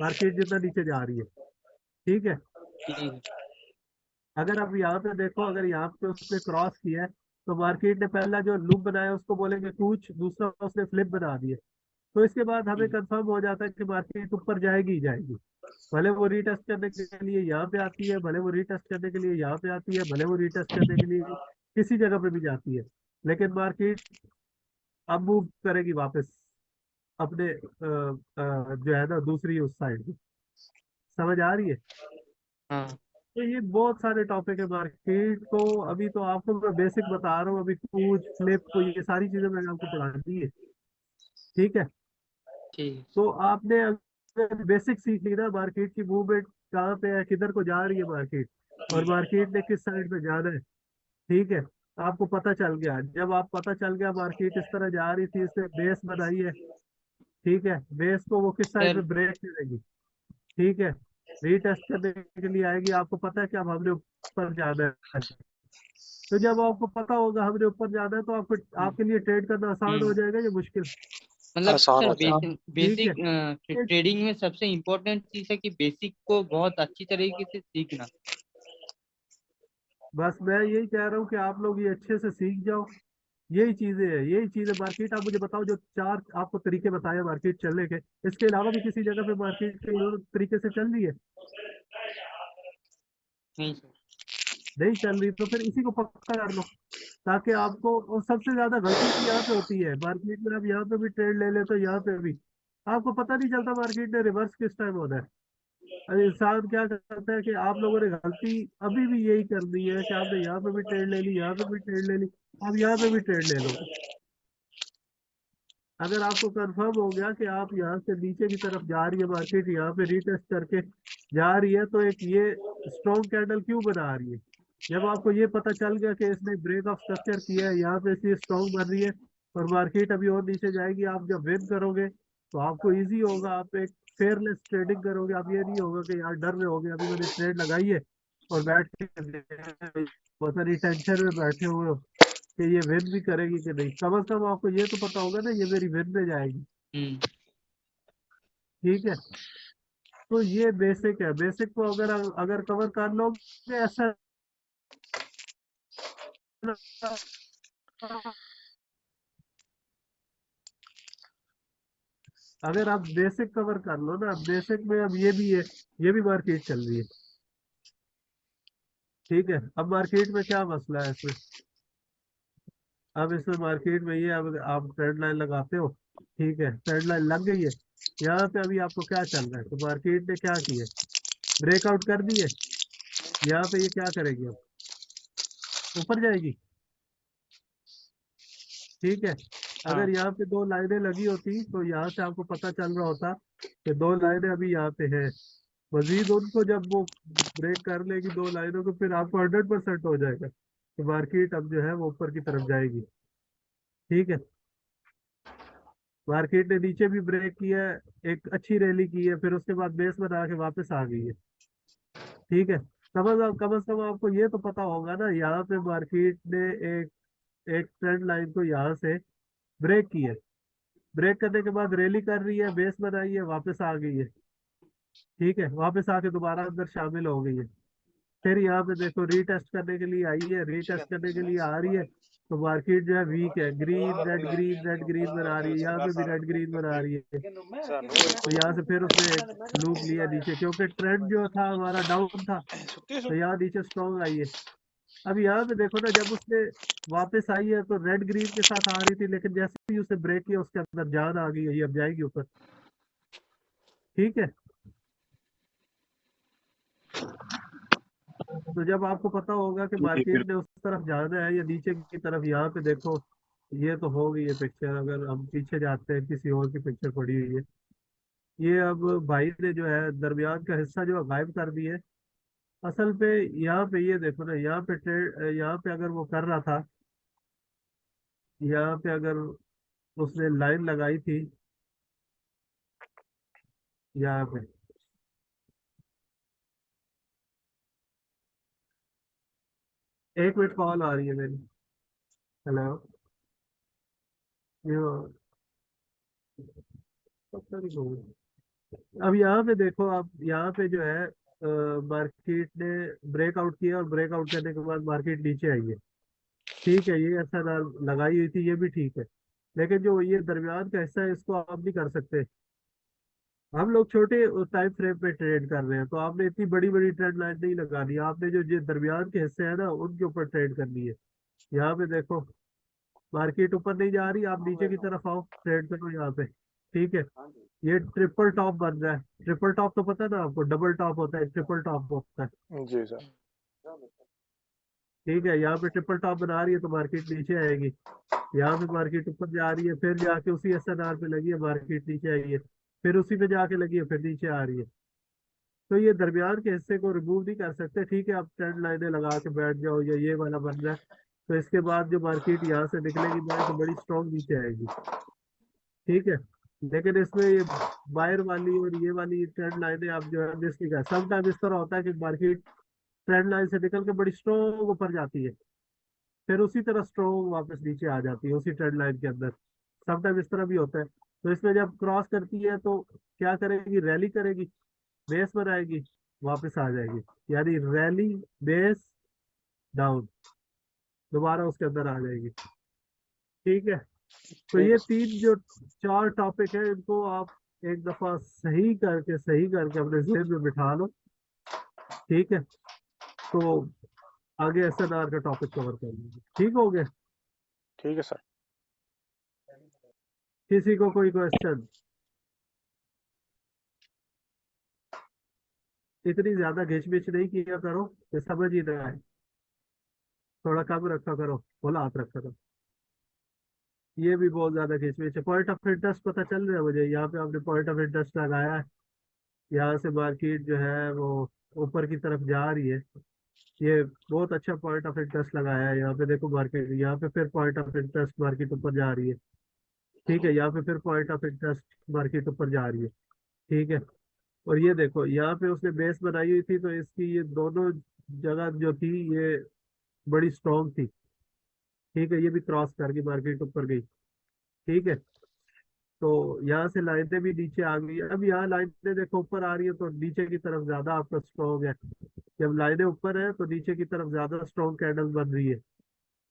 मार्केट जितना नीचे जा रही है। ठीक है। ठीक है। अगर आप यहाँ पे देखो, अगर यहाँ पे उसने क्रॉस किया है तो मार्केट ने पहला जो लूप बनाया उसको बोलेंगे कूच, दूसरा उसने फ्लिप बना दिया, तो इसके बाद हमें हम्म। कंफर्म हो जाता है कि मार्केट ऊपर जाएगी ही जाएगी। भले वो रीटेस्ट करने के लिए यहाँ पे आती है, भले वो रीटेस्ट करने के लिए यहाँ पे आती है, भले वो रीटेस्ट करने के लिए किसी जगह पे भी जाती है, लेकिन मार्केट अब मूव करेगी वापस अपने जो है ना दूसरी उस साइड की। समझ आ रही है। हाँ। तो ये बहुत सारे टॉपिक है मार्केट को, अभी तो आपको मैं बेसिक बता रहा हूँ, अभी कूच फ्लिप को ये सारी चीजें मैंने आपको पढ़ा दी है। ठीक है। ठीक है। तो आपने अगर बेसिक सीख ली ना मार्केट की मूवमेंट कहाँ पे है, किधर को जा रही है मार्केट, और मार्केट ने किस साइड पे जाना है, ठीक है, आपको पता चल गया। जब आप पता चल गया मार्केट इस तरह जा रही थी, इसने बेस बनाई है, ठीक है, बेस को वो किस साइड पे सर। ब्रेक करेगी, ठीक है, रीटेस्ट करने के लिए आएगी, आपको पता है कि अब हमने ऊपर जाना है। तो जब आपको पता होगा हमने ऊपर जाना है तो आपको हम्म। आपके लिए ट्रेड करना आसान हो हम्म। जाएगा या मुश्किल। मतलब आसान सर हो जाए। ठीक बेसिक है। ट्रेडिंग में सबसे इम्पोर्टेंट चीज है कि बेसिक को बहुत अच्छी तरीके से सीखना। बस मैं यही कह रहा हूँ कि आप लोग ये अच्छे से सीख जाओ। यही चीजें है, यही चीजें मार्केट। आप मुझे बताओ, जो चार आपको तरीके बताए मार्केट चलने के, इसके अलावा भी किसी जगह पे मार्केट के तरीके से चल रही है? नहीं सर। नहीं चल रही, तो फिर इसी को पक्का कर लो, ताकि आपको। और सबसे ज्यादा गलती यहाँ पे होती है मार्केट में। आप यहाँ पे भी ट्रेड ले लेते हो, यहाँ पे भी आपको पता नहीं चलता मार्केट ने रिवर्स किस टाइम होना है। और इंसान क्या करता है कि आप लोगों ने गलती अभी भी यही कर दी है कि आपने यहाँ पे भी ट्रेड ले ली, यहाँ पे भी ट्रेड ले ली, आप यहाँ पे भी ट्रेड ले लो। अगर आपको कंफर्म हो गया कि आप यहाँ से नीचे की तरफ जा रही है मार्केट, यहाँ पे रीटेस्ट करके जा रही है, तो एक ये स्ट्रॉन्ग कैंडल क्यों बना रही है? जब आपको ये पता चल गया कि इसने ब्रेक ऑफ स्ट्रक्चर किया है, यहाँ पे इसलिए स्ट्रॉन्ग बन रही है और मार्केट अभी और नीचे जाएगी, आप जब विन करोगे तो आपको इजी होगा। आप एक फेयरलेस ट्रेडिंग करोगे। आप ये नहीं होगा कि यार डर रहे होगे, अभी मैंने ट्रेड लगाई है और बैठ के पता नहीं टेंशन में बैठे हुए हो कि ये विन भी करेगी कि नहीं। कम से कम आपको ये तो पता होगा ना, ये मेरी विन में जाएगी। हम्म। ठीक है, तो ये बेसिक है। बेसिक को अगर अगर कवर कर लोगे, ऐसा अगर आप बेसिक कवर कर लो ना, बेसिक में अब ये भी है, ये भी मार्केट चल रही है। ठीक है, अब मार्केट में क्या मसला है इसमें? अब इसमें मार्केट में ये, अब आप ट्रेंड लाइन लगाते हो, ठीक है, ट्रेंड लाइन लग गई है। यहाँ पे अभी आपको क्या चल रहा है? तो मार्केट ने क्या किया, ब्रेकआउट कर दी है। यहाँ पे ये क्या करेगी, अब ऊपर जाएगी। ठीक है, हाँ। अगर यहाँ पे दो लाइनें लगी होती तो यहाँ से आपको पता चल रहा होता कि दो लाइनें अभी यहाँ पे है। मजीद उनको जब वो ब्रेक कर लेगी दो लाइनों को, फिर आपको 100% हो जाएगा तो मार्केट अब जो है वो ऊपर की तरफ जाएगी। ठीक है, मार्केट ने नीचे भी ब्रेक किया है, एक अच्छी रैली की है, फिर उसके बाद बेस बना के वापस आ गई है। ठीक है, कम से कम आपको ये तो पता होगा ना, यहाँ पे मार्केट ने एक एक ट्रेंड लाइन को यहाँ से ब्रेक किया है। ब्रेक करने के बाद रैली कर रही है, बेस बनाई है, वापस आ गई है। ठीक है, वापस आके दोबारा अंदर शामिल हो गई है। फिर यहाँ पे देखो रीटेस्ट करने के लिए आई है, रीटेस्ट करने के लिए आ रही है, तो मार्केट जो है वीक है, green red green red green बना रही है, यहाँ पे भी रेड ग्रीन बना रही है। तो यहाँ से फिर उसने लूप लिया नीचे, क्योंकि ट्रेंड जो था हमारा डाउन था, तो यहाँ नीचे स्ट्रॉन्ग आई है। अब यहाँ पे देखो ना, जब उसने वापस आई है तो रेड ग्रीन के साथ आ रही थी, लेकिन जैसे ही उसे ब्रेक किया उसके अंदर जान आ गई है, ये अब जाएगी ऊपर। ठीक है, तो जब आपको पता होगा कि मार्केट ने उस तरफ जाना है या नीचे की तरफ, यहाँ पे देखो ये तो हो गई है पिक्चर। अगर हम पीछे जाते हैं, किसी और की पिक्चर पड़ी हुई है, ये अब भाई ने जो है दरमियान का हिस्सा जो है गायब कर दिया है। असल पे यहाँ पे ये देखो ना, यहाँ पे ट्रेड, यहाँ पे अगर वो कर रहा था, यहाँ पे अगर उसने लाइन लगाई थी यहाँ पे, एक मिनट कॉल आ रही है मेरी। हेलो, ये पता नहीं कौन है। अब यहाँ पे देखो, आप यहाँ पे जो है मार्केट ने ब्रेकआउट किया और ब्रेकआउट करने के बाद मार्केट नीचे आई है। ठीक है, ये ऐसा लगाई हुई थी, ये भी ठीक है, लेकिन जो ये दरमियान का हिस्सा है इसको आप नहीं कर सकते। हम लोग छोटे टाइम फ्रेम पे ट्रेड कर रहे हैं, तो आपने इतनी बड़ी बड़ी ट्रेड लाइन नहीं लगानी। आपने जो ये दरमियान के हिस्से हैं ना, उनके ऊपर ट्रेड करनी है। यहाँ पे देखो, मार्केट ऊपर नहीं जा रही, आप नीचे की तरफ आओ, ट्रेड करो यहाँ पे। ठीक है, ये ट्रिपल टॉप बन रहा है। ट्रिपल टॉप तो पता है ना आपको, डबल टॉप होता है, ट्रिपल टॉप होता है। जी सर। ठीक है, यहाँ पे ट्रिपल टॉप बना रही है तो मार्केट नीचे आएगी। यहाँ पे मार्केट ऊपर जा रही है, फिर जाके उसी एसएनआर पे लगी है, मार्केट नीचे आई है, फिर उसी पे जाके लगी है, फिर नीचे आ रही है। तो ये दरमियान के हिस्से को रिमूव नहीं कर सकते। ठीक है, आप ट्रेंड लाइनें लगा के बैठ जाओ, या ये वाला बन रहा है, तो इसके बाद जो मार्केट यहाँ से निकलेगी बाहर तो बड़ी स्ट्रॉन्ग नीचे आएगी। ठीक है, लेकिन इसमें ये बायर वाली और ये वाली ट्रेंड लाइनें आप जो है मिस नहीं कर। समटाइम इस तरह होता है कि मार्केट ट्रेंड लाइन से निकल के बड़ी स्ट्रॉन्ग ऊपर जाती है, फिर उसी तरह स्ट्रॉन्ग वापस नीचे आ जाती है उसी ट्रेंड लाइन के अंदर। समटाइम इस तरह भी होता है। तो इसमें जब क्रॉस करती है तो क्या करेगी, रैली करेगी, बेस बनाएगी, वापस आ जाएगी। यानी रैली, बेस, डाउन, दोबारा उसके अंदर आ जाएगी। ठीक है, तो ठीक ये है सर। तीन जो चार टॉपिक है इनको आप एक दफा सही करके अपने जेहन में बिठा लो। ठीक है, तो आगे एसएनआर का टॉपिक कवर कर लेंगे। ठीक हो गया? ठीक है सर। किसी को कोई क्वेश्चन? इतनी ज्यादा घिचपिच नहीं किया करो, ये समझ ही ना आए। थोड़ा कम रखा करो, बोला हाथ रखा करो। ये भी बहुत ज्यादा घिचपिच है। पॉइंट ऑफ इंटरेस्ट पता चल रहा है मुझे, यहाँ पे आपने पॉइंट ऑफ इंटरेस्ट लगाया है। यहाँ से मार्केट जो है वो ऊपर की तरफ जा रही है। ये बहुत अच्छा पॉइंट ऑफ इंटरेस्ट लगाया है। यहाँ पे देखो मार्केट, यहाँ पे फिर पॉइंट ऑफ इंटरेस्ट मार्केट ऊपर जा रही है। ठीक है, यहाँ पे फिर पॉइंट ऑफ इंटरेस्ट मार्केट ऊपर जा रही है। ठीक है, और ये देखो यहाँ पे उसने बेस बनाई हुई थी, तो इसकी ये दोनों जगह जो थी ये बड़ी स्ट्रॉन्ग थी। ठीक है, ये भी क्रॉस करके मार्केट ऊपर गई। ठीक है, तो यहाँ से लाइनें भी नीचे आ गई। अब यहाँ लाइनें देखो ऊपर आ रही है तो नीचे की तरफ ज्यादा आपका स्ट्रॉन्ग है। जब लाइनें ऊपर है तो नीचे की तरफ ज्यादा स्ट्रॉन्ग कैंडल बन रही है।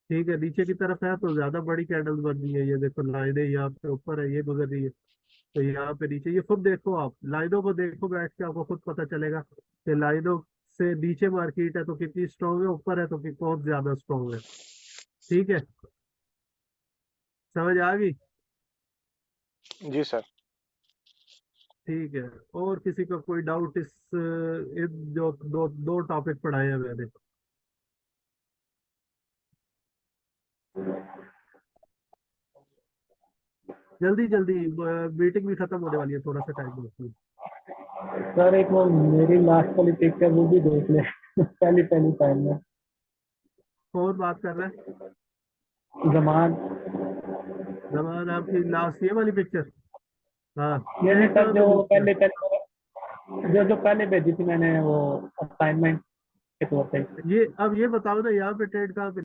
ठीक है, नीचे की तरफ है तो ज्यादा बड़ी कैंडल बन रही है। ये देखो लाइनें यहाँ पे ऊपर है, ये गुजर रही है, तो यहाँ पे नीचे। ये खुद देखो, आप लाइनों को देखो बैठ के, आपको खुद पता चलेगा कि लाइनों से नीचे मार्केट है तो कितनी स्ट्रॉन्ग है, ऊपर है तो कौन ज्यादा स्ट्रॉन्ग है। ठीक है, समझ आ गई? जी सर। ठीक है, और किसी का कोई डाउट इन जो दो दो टॉपिक पढ़ाए हैं मैंने? जल्दी जल्दी, मीटिंग भी खत्म होने वाली है, थोड़ा सा टाइम बचा है। सर एक वो मेरी लास्ट वाली पिक है वो भी देख ले पहली पहली टाइम में। कौन बात कर रहा है? जमान। जमान आपकी लास्ट ये वाली पिक्चर? हाँ, ये नहीं ट्रेड सर, कहाँ पे जो बुक किया? पहले पहले जो जो पहले भेजी थी मैंने वो असाइनमेंट के तौर पे। ये अब ये बताओ ना, यहाँ पे ट्रेड कहाँ पे